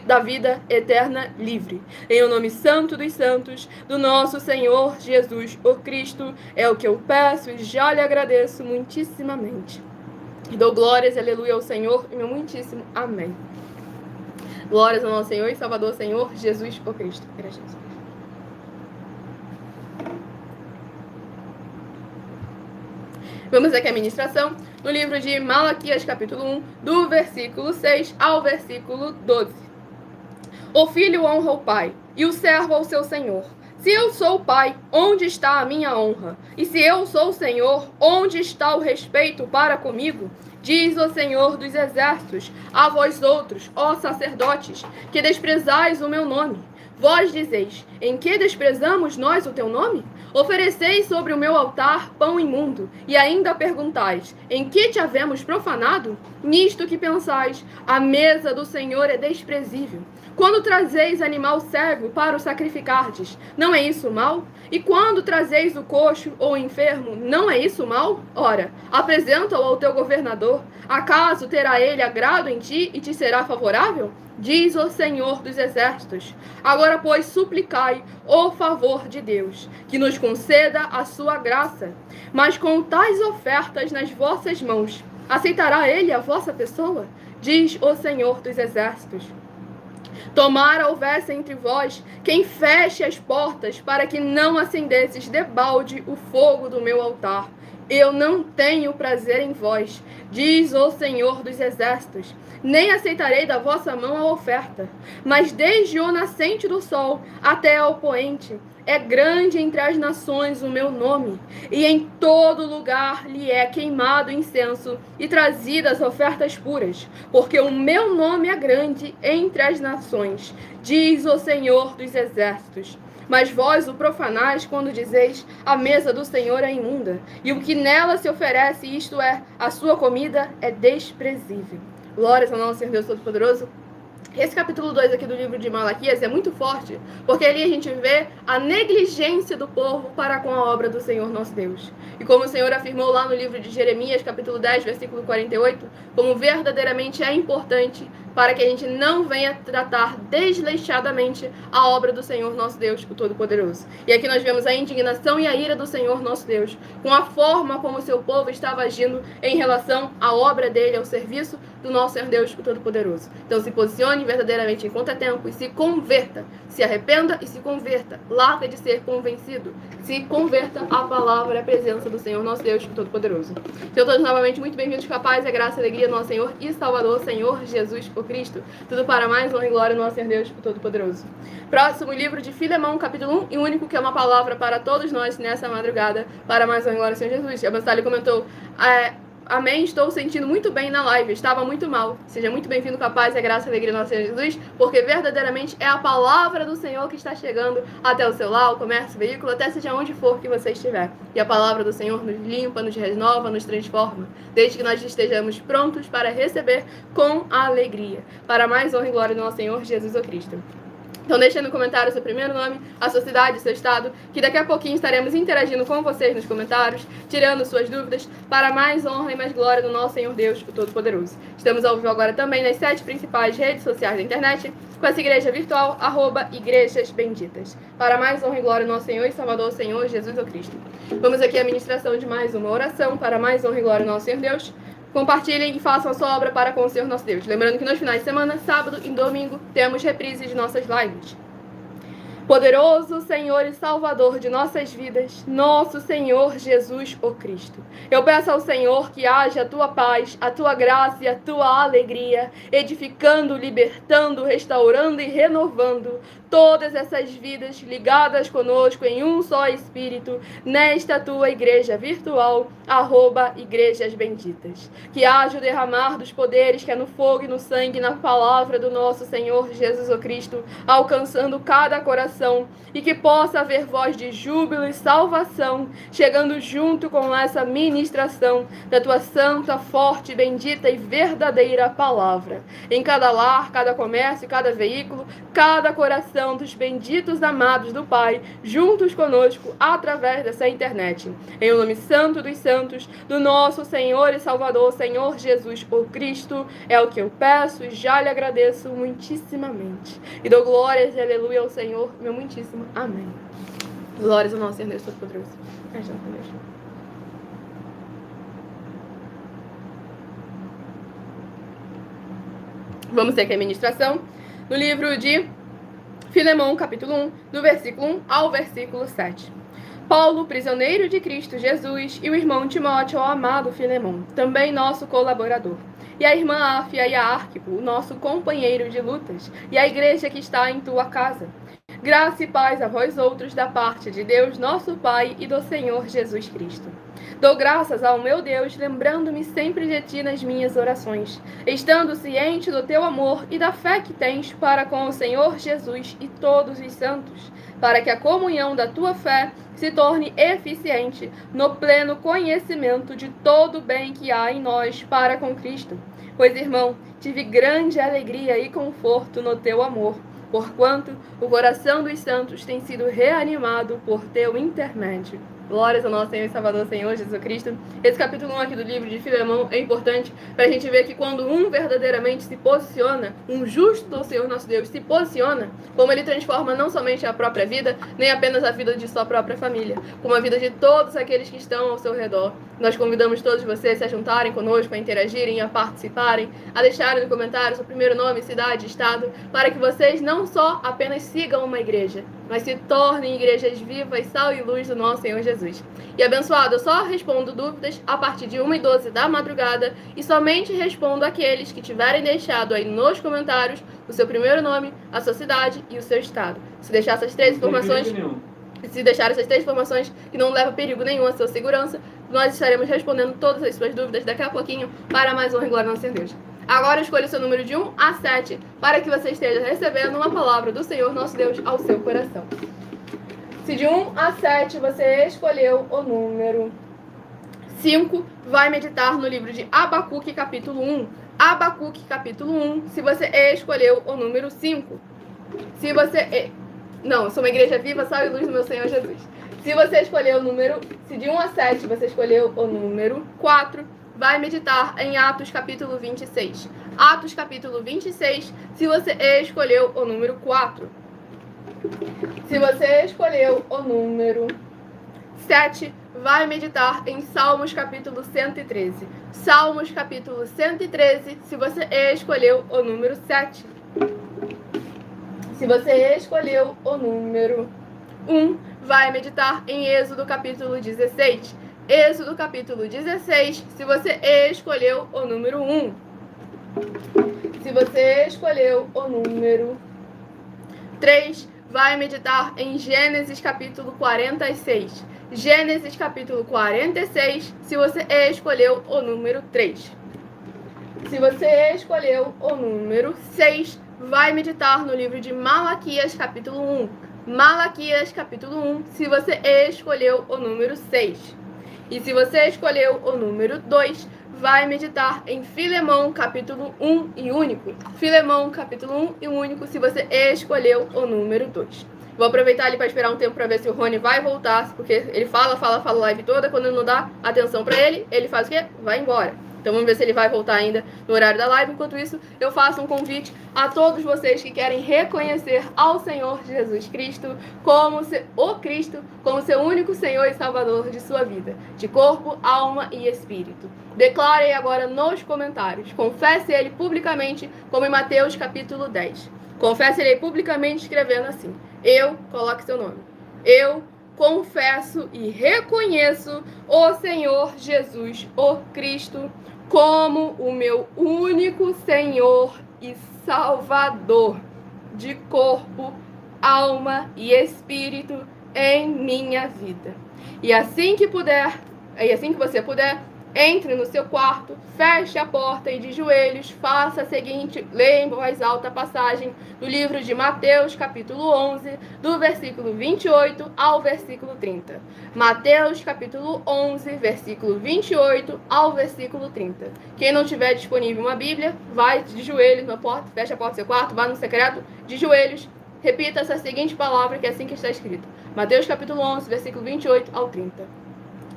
da vida eterna livre. Em o nome santo dos santos, do nosso Senhor Jesus o Cristo, é o que eu peço e já lhe agradeço muitíssimamente. E dou glórias e aleluia ao Senhor e meu muitíssimo amém. Glórias ao nosso Senhor e Salvador, Senhor Jesus o Cristo. Graças. Vamos aqui à ministração no livro de Malaquias, capítulo 1, do versículo 6 ao versículo 12. O filho honra o pai, e o servo ao seu senhor. Se eu sou o pai, onde está a minha honra? E se eu sou o Senhor, onde está o respeito para comigo? Diz o Senhor dos exércitos, a vós outros, ó sacerdotes, que desprezais o meu nome. Vós dizeis, em que desprezamos nós o teu nome? Ofereceis sobre o meu altar pão imundo, e ainda perguntais, em que te havemos profanado? Nisto que pensais, a mesa do Senhor é desprezível. Quando trazeis animal cego para o sacrificardes, não é isso mal? E quando trazeis o coxo ou o enfermo, não é isso mal? Ora, apresenta-o ao teu governador. Acaso terá ele agrado em ti e te será favorável? Diz o Senhor dos exércitos. Agora, pois, suplicai o favor de Deus, que nos conceda a sua graça. Mas com tais ofertas nas vossas mãos, aceitará ele a vossa pessoa? Diz o Senhor dos exércitos. Tomara houvesse entre vós quem feche as portas para que não acendesses debalde o fogo do meu altar. Eu não tenho prazer em vós, diz o Senhor dos exércitos, nem aceitarei da vossa mão a oferta. Mas desde o nascente do sol até ao poente, é grande entre as nações o meu nome, e em todo lugar lhe é queimado incenso e trazidas ofertas puras, porque o meu nome é grande entre as nações, diz o Senhor dos exércitos. Mas vós o profanais quando dizeis, a mesa do Senhor é imunda, e o que nela se oferece, isto é, a sua comida, é desprezível. Glórias ao nosso Senhor Deus Todo-Poderoso. Esse capítulo 2 aqui do livro de Malaquias é muito forte, porque ali a gente vê a negligência do povo para com a obra do Senhor nosso Deus. E como o Senhor afirmou lá no livro de Jeremias, capítulo 10, versículo 48, como verdadeiramente é importante para que a gente não venha tratar desleixadamente a obra do Senhor nosso Deus, o Todo-Poderoso. E aqui nós vemos a indignação e a ira do Senhor nosso Deus, com a forma como o seu povo estava agindo em relação à obra dele, ao serviço do nosso Senhor Deus, o Todo-Poderoso. Então se posicione verdadeiramente enquanto é tempo e se converta, se arrependa e se converta. Larga de ser convencido, se converta à palavra e à presença do Senhor, nosso Deus, o Todo-Poderoso. Então todos novamente muito bem-vindos com a paz, a graça e a alegria do nosso Senhor e Salvador, Senhor Jesus, o Cristo. Tudo para mais honra e glória do nosso Senhor Deus, o Todo-Poderoso. Próximo livro de Filemão, capítulo 1, e único que é uma palavra para todos nós nessa madrugada, para mais honra e glória do Senhor Jesus. A Bansali comentou, amém, estou sentindo muito bem na live, estava muito mal. Seja muito bem-vindo com a paz, a graça e a alegria do nosso Senhor Jesus, porque verdadeiramente é a palavra do Senhor que está chegando até o seu lar, o comércio, o veículo, até seja onde for que você estiver. E a palavra do Senhor nos limpa, nos renova, nos transforma, desde que nós estejamos prontos para receber com alegria, para mais honra e glória do nosso Senhor Jesus o Cristo. Então deixa no comentário seu primeiro nome, a sua cidade, seu estado, que daqui a pouquinho estaremos interagindo com vocês nos comentários, tirando suas dúvidas, para mais honra e mais glória do nosso Senhor Deus, o Todo-Poderoso. Estamos ao vivo agora também nas 7 principais redes sociais da internet, com essa igreja virtual, @Igrejas Benditas. Para mais honra e glória do nosso Senhor e Salvador, Senhor Jesus o Cristo. Vamos aqui à ministração de mais uma oração, para mais honra e glória do nosso Senhor Deus. Compartilhem e façam a sua obra para com o Senhor nosso Deus. Lembrando que nos finais de semana, sábado e domingo, temos reprises de nossas lives. Poderoso Senhor e Salvador de nossas vidas, nosso Senhor Jesus o Cristo. Eu peço ao Senhor que haja a tua paz, a tua graça e a tua alegria, edificando, libertando, restaurando e renovando todas essas vidas ligadas conosco em um só Espírito, nesta tua igreja virtual, @Igrejas Benditas. Que haja o derramar dos poderes que é no fogo e no sangue, na palavra do nosso Senhor Jesus o Cristo, alcançando cada coração, e que possa haver voz de júbilo e salvação, chegando junto com essa ministração da tua santa, forte, bendita e verdadeira palavra. Em cada lar, cada comércio, cada veículo, cada coração dos benditos amados do Pai, juntos conosco, através dessa internet. Em o nome santo dos santos, do nosso Senhor e Salvador, Senhor Jesus o Cristo, é o que eu peço e já lhe agradeço muitíssimamente. E dou glórias e aleluia ao Senhor, meu muitíssimo amém. Glórias ao nosso Senhor Deus Todo-Poderoso. Vamos ter aqui a ministração no livro de Filemão, capítulo 1, do versículo 1 ao versículo 7. Paulo, prisioneiro de Cristo Jesus, e o irmão Timóteo, ao amado Filemão, também nosso colaborador, e a irmã Áfia e a Arquipo, o nosso companheiro de lutas, e a igreja que está em tua casa. Graça e paz a vós outros da parte de Deus, nosso Pai, e do Senhor Jesus Cristo. Dou graças ao meu Deus, lembrando-me sempre de ti nas minhas orações, estando ciente do teu amor e da fé que tens para com o Senhor Jesus e todos os santos, para que a comunhão da tua fé se torne eficiente no pleno conhecimento de todo o bem que há em nós para com Cristo. Pois, irmão, tive grande alegria e conforto no teu amor, porquanto o coração dos santos tem sido reanimado por teu intermédio. Glórias ao nosso Senhor e Salvador, Senhor Jesus Cristo. Esse capítulo 1 aqui do livro de Filemão é importante para a gente ver que quando um verdadeiramente se posiciona, um justo do Senhor nosso Deus se posiciona, como ele transforma não somente a própria vida, nem apenas a vida de sua própria família, como a vida de todos aqueles que estão ao seu redor. Nós convidamos todos vocês a se juntarem conosco, a interagirem, a participarem, a deixarem no comentário seu primeiro nome, cidade, estado, para que vocês não só apenas sigam uma igreja, mas se tornem igrejas vivas, sal e luz do nosso Senhor Jesus. E abençoado, eu só respondo dúvidas a partir de 1h12 da madrugada e somente respondo aqueles que tiverem deixado aí nos comentários o seu primeiro nome, a sua cidade e o seu estado. Se deixar essas três informações, que não leva perigo nenhum à sua segurança, nós estaremos respondendo todas as suas dúvidas daqui a pouquinho para mais honra e glória ao nosso Deus. Agora escolha o seu número de 1 a 7 para que você esteja recebendo uma palavra do Senhor nosso Deus ao seu coração. Se de 1 a 7 você escolheu o número 5, vai meditar no livro de Abacuque, capítulo 1. Abacuque, capítulo 1, se você escolheu o número 5. Se você... Não, eu sou uma igreja viva, sal e luz do meu Senhor Jesus. Se você escolheu o número... Se de 1 a 7 você escolheu o número 4, vai meditar em Atos, capítulo 26. Atos, capítulo 26, se você escolheu o número 4. Se você escolheu o número 7 vai meditar em Salmos capítulo 113. Salmos capítulo 113, se você escolheu o número 7. Se você escolheu o número 1, vai meditar em Êxodo capítulo 16. Êxodo capítulo 16, se você escolheu o número 1. Se você escolheu o número 3, vai meditar em Gênesis capítulo 46. Gênesis capítulo 46, se você escolheu o número 3. Se você escolheu o número 6, vai meditar no livro de Malaquias capítulo 1. Malaquias capítulo 1, se você escolheu o número 6. E se você escolheu o número 2, vai meditar em Filemão capítulo 1 e único. Filemão capítulo 1 e único, se você escolheu o número 2. Vou aproveitar ali para esperar um tempo para ver se o Rony vai voltar, porque ele fala a live toda, quando não dá atenção para ele, ele faz o quê? Vai embora. Então vamos ver se ele vai voltar ainda no horário da live. Enquanto isso, eu faço um convite a todos vocês que querem reconhecer ao Senhor Jesus Cristo como seu único Senhor e Salvador de sua vida, de corpo, alma e espírito. Declarem agora nos comentários. Confesse ele publicamente, como em Mateus capítulo 10. Confesse ele publicamente escrevendo assim: eu, coloque seu nome, eu confesso e reconheço o Senhor Jesus, o Cristo, como o meu único Senhor e Salvador, de corpo, alma e espírito em minha vida. E assim que você puder, entre no seu quarto, feche a porta e de joelhos faça a seguinte, leia em voz alta a passagem do livro de Mateus, capítulo 11, do versículo 28 ao versículo 30. Mateus, capítulo 11, versículo 28 ao versículo 30. Quem não tiver disponível uma Bíblia, vai de joelhos na porta, fecha a porta do seu quarto, vá no secreto, de joelhos, repita essa seguinte palavra, que é assim que está escrito. Mateus, capítulo 11, versículo 28 ao 30.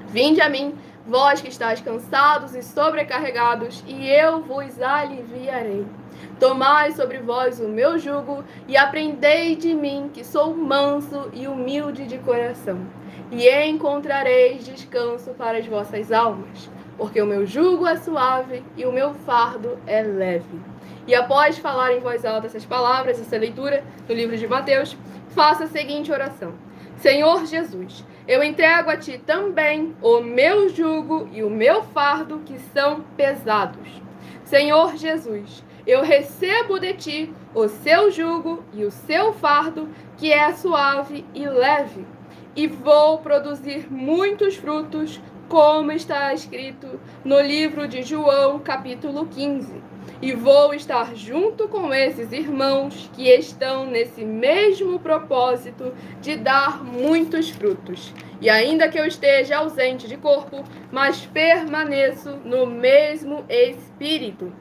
Vinde a mim, vós que estáis cansados e sobrecarregados, e eu vos aliviarei. Tomai sobre vós o meu jugo e aprendei de mim, que sou manso e humilde de coração, e encontrareis descanso para as vossas almas, porque o meu jugo é suave e o meu fardo é leve. E após falar em voz alta essas palavras, essa leitura do livro de Mateus, faça a seguinte oração: Senhor Jesus, eu entrego a Ti também o meu jugo e o meu fardo, que são pesados. Senhor Jesus, eu recebo de Ti o seu jugo e o seu fardo, que é suave e leve, e vou produzir muitos frutos, como está escrito no livro de João, capítulo 15. E vou estar junto com esses irmãos que estão nesse mesmo propósito de dar muitos frutos. E ainda que eu esteja ausente de corpo, mas permaneço no mesmo espírito.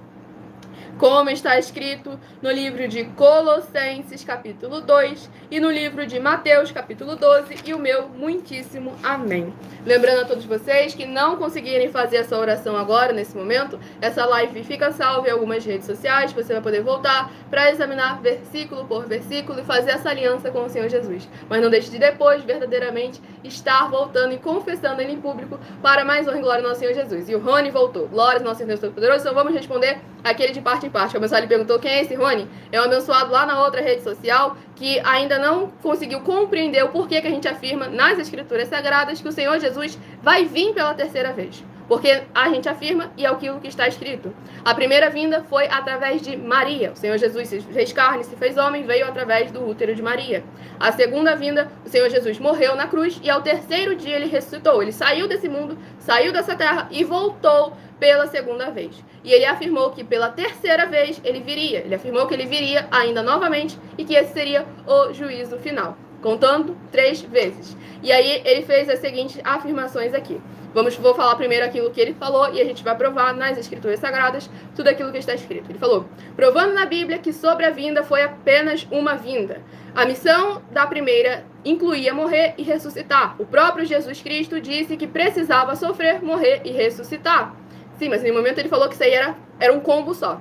Como está escrito no livro de Colossenses, capítulo 2, e no livro de Mateus, capítulo 12, e o meu muitíssimo amém. Lembrando a todos vocês que não conseguirem fazer essa oração agora, nesse momento, essa live fica salva em algumas redes sociais, você vai poder voltar para examinar versículo por versículo e fazer essa aliança com o Senhor Jesus. Mas não deixe de depois, verdadeiramente, estar voltando e confessando ele em público para mais honra e glória ao nosso Senhor Jesus. E o Rony voltou. Glórias ao nosso Deus Todo-Poderoso. Então vamos responder aquele de parte em parte. O abençoado perguntou: quem é esse Rony? É um abençoado lá na outra rede social que ainda não conseguiu compreender o porquê que a gente afirma nas Escrituras Sagradas que o Senhor Jesus vai vir pela terceira vez. Porque a gente afirma e é aquilo que está escrito. A primeira vinda foi através de Maria. O Senhor Jesus se fez carne, se fez homem, veio através do útero de Maria. A segunda vinda, o Senhor Jesus morreu na cruz e ao terceiro dia ele ressuscitou. Ele saiu desse mundo, saiu dessa terra e voltou pela segunda vez. E ele afirmou que pela terceira vez ele viria. Ele afirmou que ele viria ainda novamente e que esse seria o juízo final, contando 3 vezes. E aí ele fez as seguintes afirmações aqui. Vou falar primeiro aquilo que ele falou e a gente vai provar nas Escrituras Sagradas tudo aquilo que está escrito. Ele falou: provando na Bíblia que sobre a vinda foi apenas uma vinda. A missão da primeira incluía morrer e ressuscitar. O próprio Jesus Cristo disse que precisava sofrer, morrer e ressuscitar. Sim, mas no momento ele falou que isso aí era um combo só.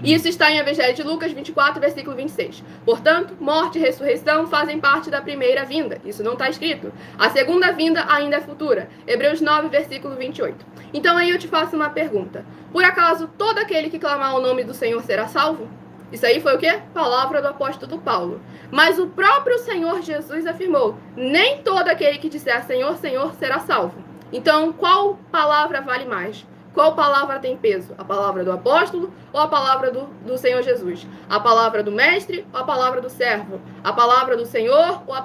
Isso está em Evangelho de Lucas 24, versículo 26. Portanto, morte e ressurreição fazem parte da primeira vinda. Isso não está escrito. A segunda vinda ainda é futura. Hebreus 9, versículo 28. Então aí eu te faço uma pergunta. Por acaso todo aquele que clamar o nome do Senhor será salvo? Isso aí foi o quê? Palavra do apóstolo Paulo. Mas o próprio Senhor Jesus afirmou: nem todo aquele que disser Senhor, Senhor será salvo. Então, qual palavra vale mais? Qual palavra tem peso? A palavra do apóstolo ou a palavra do Senhor Jesus? A palavra do mestre ou a palavra do servo? A palavra do Senhor ou a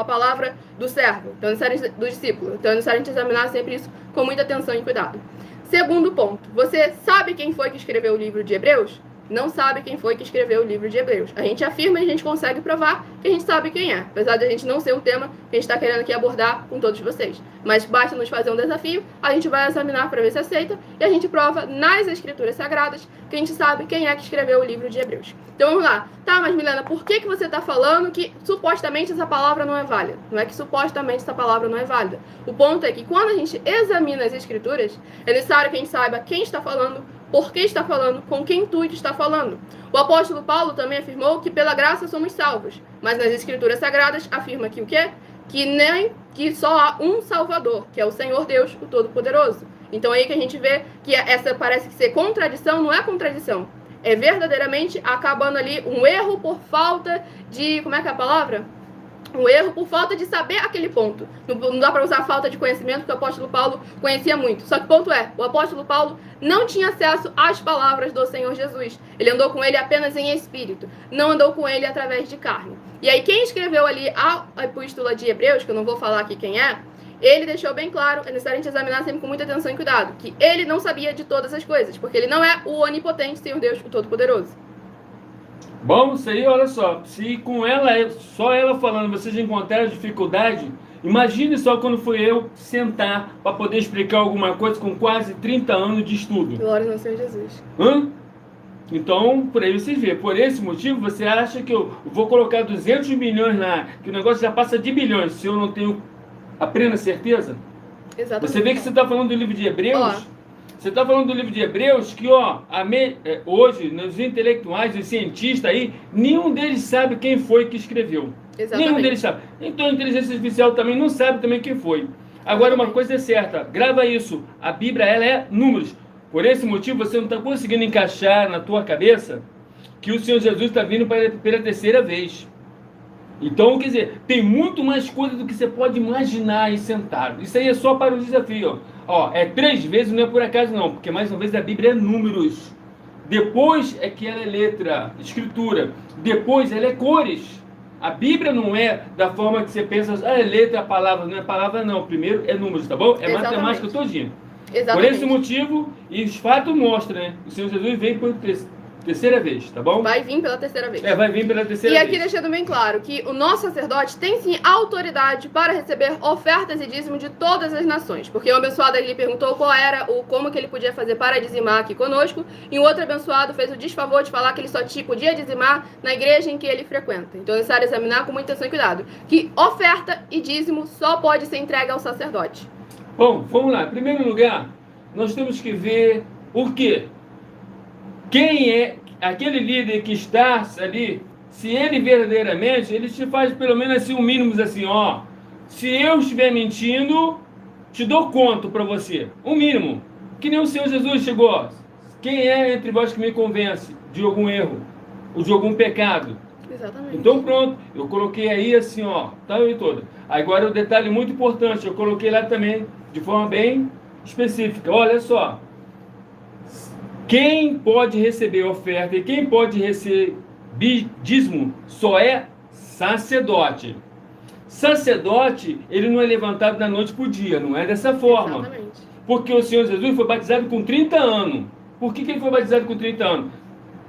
palavra do servo? Então, do discípulo. Então, é necessário a gente examinar sempre isso com muita atenção e cuidado. Segundo ponto. Você sabe quem foi que escreveu o livro de Hebreus? Não sabe quem foi que escreveu o livro de Hebreus. A gente afirma e a gente consegue provar que a gente sabe quem é. Apesar de a gente não ser um tema que a gente está querendo aqui abordar com todos vocês. Mas basta nos fazer um desafio, a gente vai examinar para ver se aceita, e a gente prova nas Escrituras Sagradas que a gente sabe quem é que escreveu o livro de Hebreus. Então vamos lá. Tá, mas Milena, por que você está falando que supostamente essa palavra não é válida? Não é que supostamente essa palavra não é válida. O ponto é que quando a gente examina as Escrituras, é necessário que a gente saiba quem está falando, por que está falando, com que intuito está falando. O apóstolo Paulo também afirmou que pela graça somos salvos, mas nas Escrituras Sagradas afirma que o quê? Que só há um Salvador, que é o Senhor Deus, o Todo-Poderoso. Então aí que a gente vê que essa parece ser contradição, não é contradição. É verdadeiramente acabando ali um erro por falta de... Como é que é a palavra? Um erro por falta de saber aquele ponto. Não dá para usar falta de conhecimento, porque o apóstolo Paulo conhecia muito. Só que o ponto é, o apóstolo Paulo não tinha acesso às palavras do Senhor Jesus. Ele andou com ele apenas em espírito. Não andou com ele através de carne. E aí quem escreveu ali a epístola de Hebreus, que eu não vou falar aqui quem é, ele deixou bem claro, é necessário a gente examinar sempre com muita atenção e cuidado, que ele não sabia de todas as coisas, porque ele não é o onipotente Senhor Deus, o Todo-Poderoso. Bom, isso aí, olha só, se com ela, só ela falando, vocês encontraram dificuldade, imagine só quando fui eu sentar para poder explicar alguma coisa com quase 30 anos de estudo. Glória ao Senhor Jesus. Então, por aí vocês vê, por esse motivo, você acha que eu vou colocar 200 milhões lá, que o negócio já passa de bilhões, se eu não tenho a plena certeza? Exatamente. Você vê que você está falando do livro de Hebreus... Você está falando do livro de Hebreus que, hoje, nos intelectuais, os cientistas aí, nenhum deles sabe quem foi que escreveu. Exatamente. Nenhum deles sabe. Então a inteligência artificial também não sabe também quem foi. Agora, uma coisa é certa, grava isso, a Bíblia, ela é números. Por esse motivo, você não está conseguindo encaixar na tua cabeça que o Senhor Jesus está vindo pela terceira vez. Então, quer dizer, tem muito mais coisa do que você pode imaginar aí sentado. Isso aí é só para o desafio, é 3 vezes, não é por acaso não, porque mais uma vez a Bíblia é números. Depois é que ela é letra, escritura. Depois ela é cores. A Bíblia não é da forma que você pensa, é letra, palavra, não é palavra não. Primeiro é números, tá bom? É matemática todinha. Por esse motivo, e os fatos mostram, né? O Senhor Jesus vem por terceira vez, tá bom? Vai vir pela terceira vez. Vai vir pela terceira vez. E aqui deixando bem claro que o nosso sacerdote tem sim autoridade para receber ofertas e dízimo de todas as nações. Porque o abençoado ele perguntou como que ele podia fazer para dizimar aqui conosco, e o outro abençoado fez o desfavor de falar que ele só podia dizimar na igreja em que ele frequenta. Então é necessário examinar com muita atenção e cuidado, que oferta e dízimo só pode ser entregue ao sacerdote. Bom, vamos lá. Em primeiro lugar, nós temos que ver o quê? Quem é aquele líder que está ali, se ele verdadeiramente, ele te faz pelo menos assim um mínimo assim, se eu estiver mentindo, te dou conta para você, um mínimo, que nem o Senhor Jesus chegou, quem é entre vós que me convence de algum erro, ou de algum pecado? Exatamente. Então pronto, eu coloquei aí assim, tá aí toda. Agora o detalhe muito importante, eu coloquei lá também, de forma bem específica, olha só, quem pode receber oferta e quem pode receber dízimo só é sacerdote. Sacerdote, ele não é levantado da noite para o dia, não é dessa forma. Exatamente. Porque o Senhor Jesus foi batizado com 30 anos. Por que ele foi batizado com 30 anos?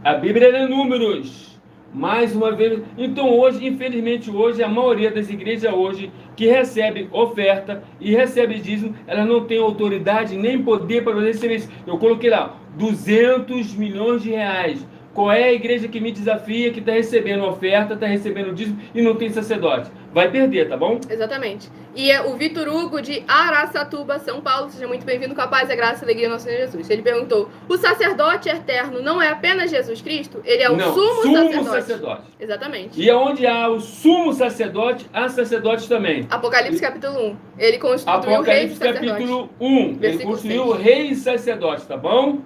A Bíblia é números. Mais uma vez. Então hoje, infelizmente hoje, a maioria das igrejas hoje que recebe oferta e recebe dízimo, ela não tem autoridade nem poder para receber isso. Eu coloquei lá, 200 milhões de reais. qual é a igreja que me desafia, que está recebendo oferta, está recebendo dízimo e não tem sacerdote? Vai perder, tá bom? Exatamente. E é o Vitor Hugo, de Araçatuba, São Paulo. Seja muito bem-vindo, com a paz, a graça e a alegria do nosso Senhor Jesus. Ele perguntou, o sacerdote eterno não é apenas Jesus Cristo? Ele é o sumo sacerdote. Exatamente. E onde há o sumo sacerdote, há sacerdote também. Apocalipse capítulo 1. Ele constituiu reis e sacerdotes. Apocalipse capítulo 1. Ele constituiu reis e sacerdotes, tá bom?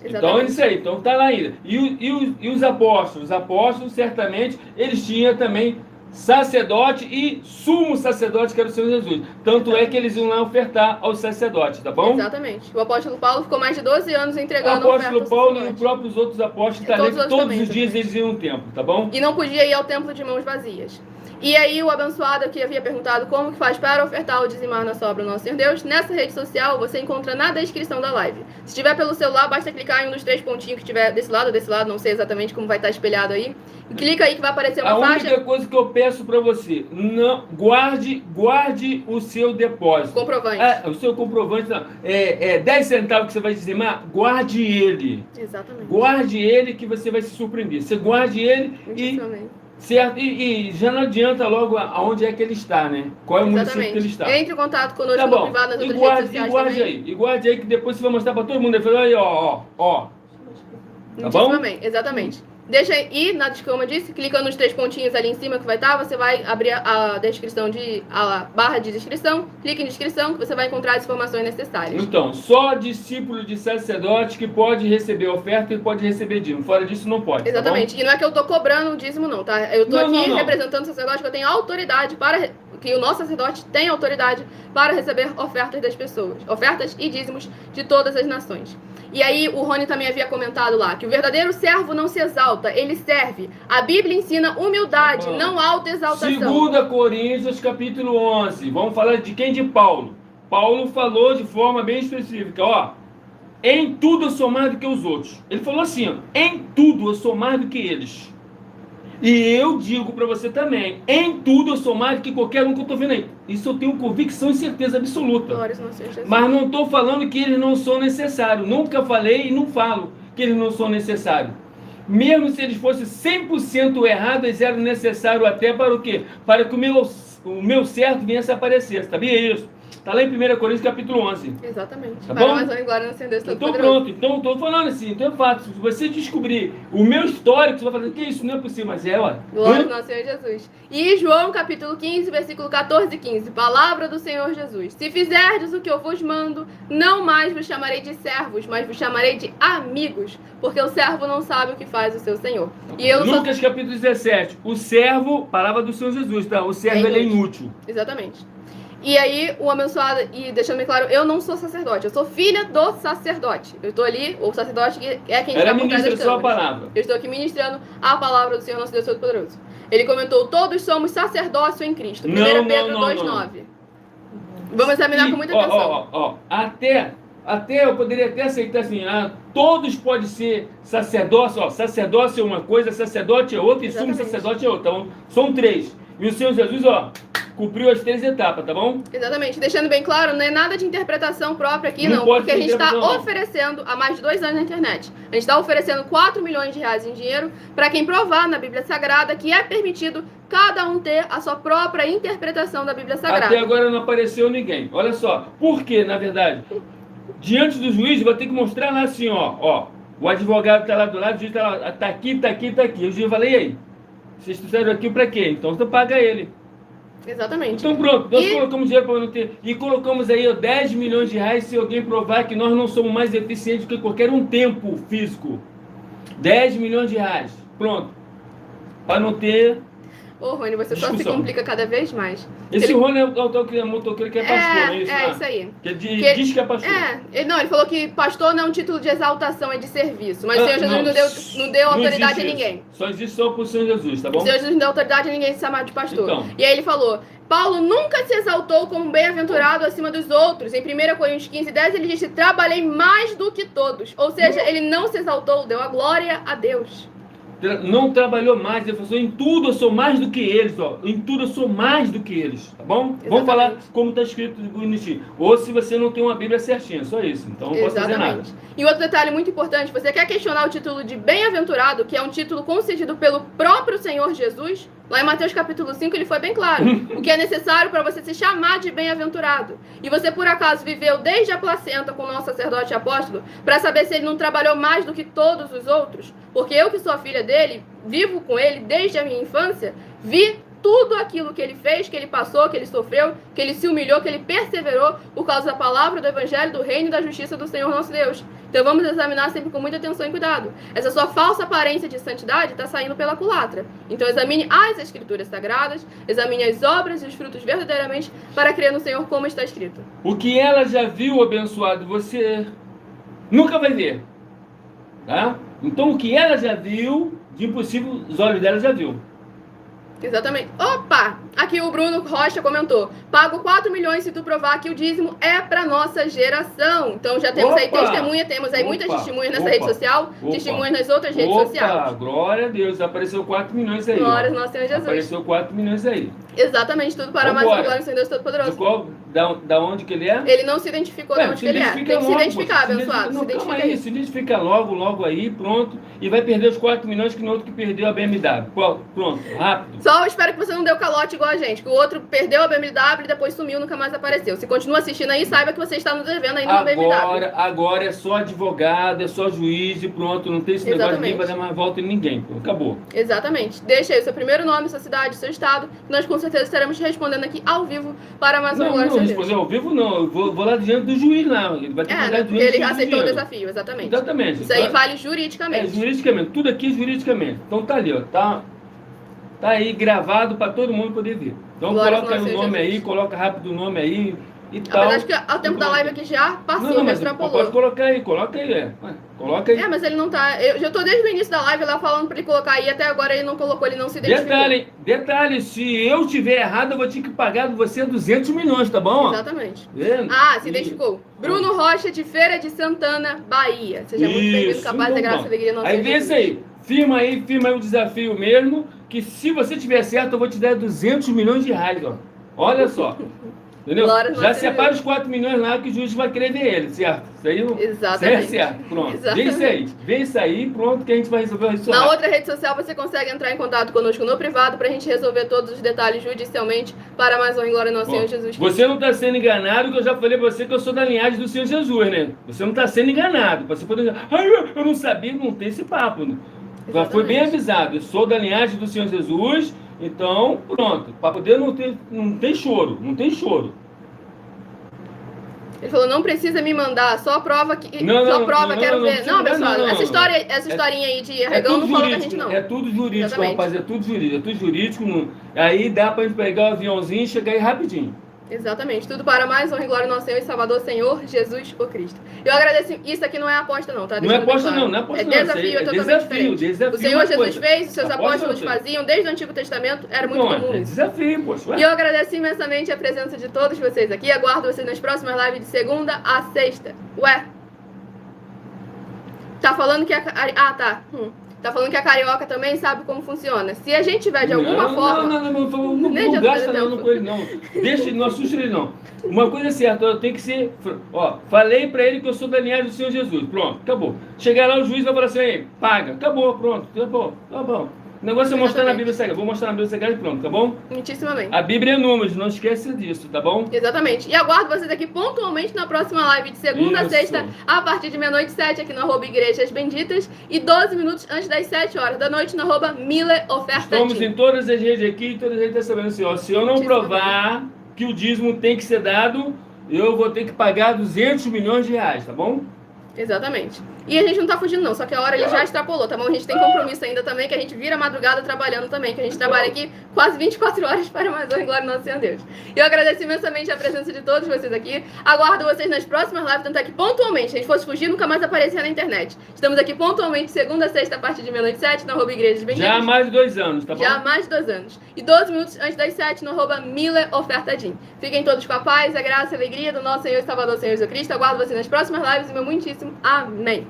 Exatamente. Então é isso aí, então tá lá ainda. E os apóstolos? Os apóstolos, certamente, eles tinham também sacerdote e sumo sacerdote, que era o Senhor Jesus. Tanto é que eles iam lá ofertar aos sacerdotes, tá bom? Exatamente. O apóstolo Paulo ficou mais de 12 anos entregando o apóstolo Paulo e os próprios próprios outros apóstolos, todos os dias eles iam no templo, tá bom? E não podia ir ao templo de mãos vazias. E aí o abençoado que havia perguntado como que faz para ofertar ou dizimar na sua obra do nosso Senhor Deus, nessa rede social você encontra na descrição da live. Se estiver pelo celular, basta clicar em um dos 3 pontinhos que estiver desse lado, não sei exatamente como vai estar espelhado aí. E clica aí que vai aparecer uma faixa. A única coisa que eu peço para você, não guarde o seu depósito. Comprovante. O seu comprovante, não. 10 centavos que você vai dizimar, guarde ele. Exatamente. Guarde ele que você vai se surpreender. Você guarde ele certo? E já não adianta logo aonde é que ele está, né? Qual é o município que ele está. Entre em contato conosco tá no privado nas outras redes sociais também. E guarde aí, que depois você vai mostrar para todo mundo. Ele falou aí, ó. Tá bom? Exatamente. Deixa aí, como eu disse, clica nos 3 pontinhos ali em cima que vai estar, você vai abrir a barra de descrição, clique em descrição que você vai encontrar as informações necessárias. Então, só discípulo de sacerdote que pode receber oferta e pode receber dízimo. Fora disso, não pode. Exatamente. Tá, e não é que eu tô cobrando o dízimo, não, tá? Eu tô aqui representando o sacerdote, que eu tenho autoridade que o nosso sacerdote tem autoridade para receber ofertas das pessoas, ofertas e dízimos de todas as nações. E aí o Rony também havia comentado lá que o verdadeiro servo não se exalta, ele serve. A Bíblia ensina humildade, não autoexaltação. 2 Coríntios capítulo 11. Vamos falar de quem? De Paulo. Paulo falou de forma bem específica, ó. Em tudo eu sou mais do que os outros. Ele falou assim, ó, em tudo eu sou mais do que eles. E eu digo para você também, em tudo eu sou mais do que qualquer um que eu estou vendo aí. Isso eu tenho convicção e certeza absoluta. Mas não estou falando que eles não são necessários. Nunca falei e não falo que eles não são necessários. Mesmo se eles fossem 100% errados, eles eram necessários até para o quê? Para que o meu certo viesse a aparecer. Sabia isso? Está lá em 1 Coríntios capítulo 11. Exatamente. Tá bom? Então pronto. Então estou falando assim, então é fato. Se você descobrir o meu histórico, você vai fazer, que isso não é possível, mas ué. Glória ao nosso Senhor Jesus. E João capítulo 15, versículo 14 e 15. Palavra do Senhor Jesus. Se fizerdes o que eu vos mando, não mais vos chamarei de servos, mas vos chamarei de amigos, porque o servo não sabe o que faz o seu Senhor. E Lucas capítulo 17. O servo, palavra do Senhor Jesus, tá? O servo ele é inútil. Exatamente. E aí, o abençoado, e deixando bem claro, eu não sou sacerdote, eu sou filha do sacerdote. Eu estou ali, o sacerdote é quem está por trás das câmeras. Palavra. Eu estou aqui ministrando a palavra do Senhor, nosso Deus Todo-Poderoso. Ele comentou, todos somos sacerdócio em Cristo. 1 Pedro 2,9. Vamos examinar com muita atenção. Até eu poderia até aceitar assim, todos podem ser sacerdócio, sacerdócio é uma coisa, sacerdote é outra e sumo sacerdote é outra. Então, são 3. E o Senhor Jesus, cumpriu as 3 etapas, tá bom? Exatamente. Deixando bem claro, não é nada de interpretação própria aqui, não. Porque a gente está oferecendo, há mais de 2 anos na internet, a gente está oferecendo 4 milhões de reais em dinheiro para quem provar na Bíblia Sagrada que é permitido cada um ter a sua própria interpretação da Bíblia Sagrada. Até agora não apareceu ninguém. Olha só. Por quê, na verdade? Diante do juiz, vai ter que mostrar lá assim, ó. O advogado está lá do lado, o juiz está lá, tá aqui. O juiz fala, e aí? Vocês trouxeram aqui para quê? Então você paga ele. Exatamente. Então pronto, nós colocamos dinheiro para não ter. E colocamos aí 10 milhões de reais se alguém provar que nós não somos mais eficientes do que qualquer um tempo físico. 10 milhões de reais. Pronto. Para não ter. Ô, Rony, você só se complica cada vez mais. Esse Rony é o motoqueiro que é pastor, não é isso? É isso aí. Que diz que é pastor. Ele falou que pastor não é um título de exaltação, é de serviço. Mas o Senhor Jesus não deu autoridade a ninguém. Só existe só pro Senhor Jesus, tá bom? O Senhor Jesus não deu autoridade a ninguém se chamar de pastor. Então. E aí ele falou, Paulo nunca se exaltou como bem-aventurado acima dos outros. Em 1 Coríntios 15, 10, ele disse, trabalhei mais do que todos. Ou seja, ele não se exaltou, deu a glória a Deus. não trabalhou mais. Ele falou assim, em tudo eu sou mais do que eles, ó. Em tudo eu sou mais do que eles, tá bom? Exatamente. Vamos falar como está escrito bonitinho. Ou se você não tem uma Bíblia certinha, só isso. Então não posso fazer nada. E outro detalhe muito importante, você quer questionar o título de bem-aventurado, que é um título concedido pelo próprio Senhor Jesus? Lá em Mateus capítulo 5 ele foi bem claro. O que é necessário para você se chamar de bem-aventurado. E você por acaso viveu desde a placenta com o nosso sacerdote e apóstolo para saber se ele não trabalhou mais do que todos os outros? Porque eu que sou a filha dele, vivo com ele desde a minha infância, vi tudo aquilo que ele fez, que ele passou, que ele sofreu, que ele se humilhou, que ele perseverou por causa da palavra do evangelho, do reino e da justiça do Senhor nosso Deus. Então vamos examinar sempre com muita atenção e cuidado. Essa sua falsa aparência de santidade está saindo pela culatra. Então examine as escrituras sagradas, examine as obras e os frutos verdadeiramente para crer no Senhor como está escrito. O que ela já viu, abençoado, você nunca vai ver. Tá? Então o que ela já viu, de impossível, os olhos dela já viu. Exatamente. Opa! Aqui o Bruno Rocha comentou. Pago 4 milhões se tu provar que o dízimo é para nossa geração. Então já temos aí testemunha, temos aí muitas testemunhas nessa rede social, testemunhas nas outras redes sociais. Glória a Deus, apareceu 4 milhões aí. Glória ao nosso Senhor Jesus. Apareceu 4 milhões aí. Exatamente, tudo para mais uma glória do Senhor Deus Todo-Poderoso. De qual, da onde que ele é? Ele não se identificou de onde que ele é. Tem que se identificar, abençoado. Não, calma aí, se identifica logo aí, pronto. E vai perder os 4 milhões que no outro que perdeu a BMW. Pronto, rápido. Só espero que você não deu calote igual a gente, que o outro perdeu a BMW e depois sumiu, nunca mais apareceu. Se continua assistindo aí, saiba que você está nos devendo ainda no BMW. Agora é só advogado, é só juiz e pronto. Não tem esse negócio de ninguém vai dar mais volta em ninguém. Acabou. Exatamente. Deixa aí o seu primeiro nome, sua cidade, seu estado, que nós com certeza estaremos respondendo aqui ao vivo para mais uma glória. Não, responder ao vivo não. Eu vou lá diante do juiz lá. Ele vai ter que né, porque ele aceitou o desafio, exatamente. Exatamente. Isso aí vale juridicamente. Juridicamente. Tudo aqui é juridicamente. Então tá ali, ó. Tá aí gravado para todo mundo poder ver. Então coloca aí o nome aí, coloca rápido o nome aí e tal. Mas acho que ao tempo da live aqui já passou, não, mas extrapolou. Pode colocar aí, coloca aí. Coloca aí. Mas ele não tá... Eu já tô desde o início da live lá falando pra ele colocar aí, até agora ele não colocou, ele não se identificou. Detalhe, se eu tiver errado, eu vou ter que pagar de você 200 milhões, tá bom? Exatamente. Vendo? Se identificou. Bruno Rocha, de Feira de Santana, Bahia. Seja muito bem-vindo, capaz da graça e alegria. Não aí vê isso aí. Firma aí o desafio mesmo, que se você tiver certo, eu vou te dar 200 milhões de reais, ó. Olha só. Entendeu? Já separa os 4 milhões lá que o juiz vai querer ver ele, certo? Isso aí não... Exatamente. Certo, pronto. Exatamente. Vê isso aí, pronto, que a gente vai resolver isso. Na outra rede social você consegue entrar em contato conosco no privado pra gente resolver todos os detalhes judicialmente para mais uma em glória ao nosso Senhor Jesus Cristo. Você não está sendo enganado, que eu já falei pra você que eu sou da linhagem do Senhor Jesus, né? Você não está sendo enganado. Você pode dizer, eu não sabia, não tem esse papo. Né? Já foi bem avisado, eu sou da linhagem do Senhor Jesus, então pronto. Para poder não tem choro, não tem choro. Ele falou, não precisa me mandar, só prova que. Quero ver. Não, pessoal, essa historinha aí de arregão não falou com a gente, não. É tudo jurídico, rapaz, é tudo jurídico. Aí dá pra gente pegar o aviãozinho e chegar aí rapidinho. Exatamente, tudo para mais honra e glória ao nosso Senhor e Salvador, Senhor Jesus o Cristo. Eu agradeço, isso aqui não é aposta não, tá? Não é aposta não, é desafio, é totalmente diferente. O Senhor Jesus fez, os seus apóstolos faziam, desde o Antigo Testamento, era muito comum. É desafio, poxa. E eu agradeço imensamente a presença de todos vocês aqui, aguardo vocês nas próximas lives de segunda a sexta. Tá falando que Tá falando que a carioca também sabe como funciona. Se a gente tiver de alguma forma... Não gasta não com ele, não. Deixa, não assusta ele, não. Uma coisa é certa, eu tenho que ser... falei pra ele que eu sou da linhagem do Senhor Jesus. Pronto, acabou. Chegar lá, o juiz vai falar assim, paga. Acabou, pronto. Tá bom. O negócio é mostrar na Bíblia Sagrada. Vou mostrar na Bíblia Sagrada e pronto, tá bom? Muitíssimamente. A Bíblia é números, não esquece disso, tá bom? Exatamente. E aguardo vocês aqui pontualmente na próxima live de segunda a sexta, a partir de meia-noite 7, aqui no @Igrejas Benditas, e 12 minutos antes das 7 horas da noite, no @MillerOferta. Estamos em todas as redes aqui, todas as redes estão sabendo assim, ó. Se eu não provar que o dízimo tem que ser dado, eu vou ter que pagar 200 milhões de reais, tá bom? Exatamente. E a gente não tá fugindo não, só que a hora ele já extrapolou, tá bom? A gente tem compromisso ainda também, que a gente vira madrugada trabalhando também, que a gente trabalha aqui quase 24 horas para mais honra e glória ao nosso Senhor Deus. E eu agradeço imensamente a presença de todos vocês aqui, aguardo vocês nas próximas lives, tanto aqui pontualmente, se a gente fosse fugir, nunca mais aparecia na internet. Estamos aqui pontualmente, segunda a sexta, a partir de meia-noite 7, no @Igrejas Benditas. Já há mais de 2 anos, tá bom? Já há mais de 2 anos. E 12 minutos antes das 7, no @MillerOfertadim. Fiquem todos com a paz, a graça e a alegria do nosso Senhor e Salvador, Senhor Jesus Cristo. Aguardo vocês nas próximas lives e meu muitíssimo amém.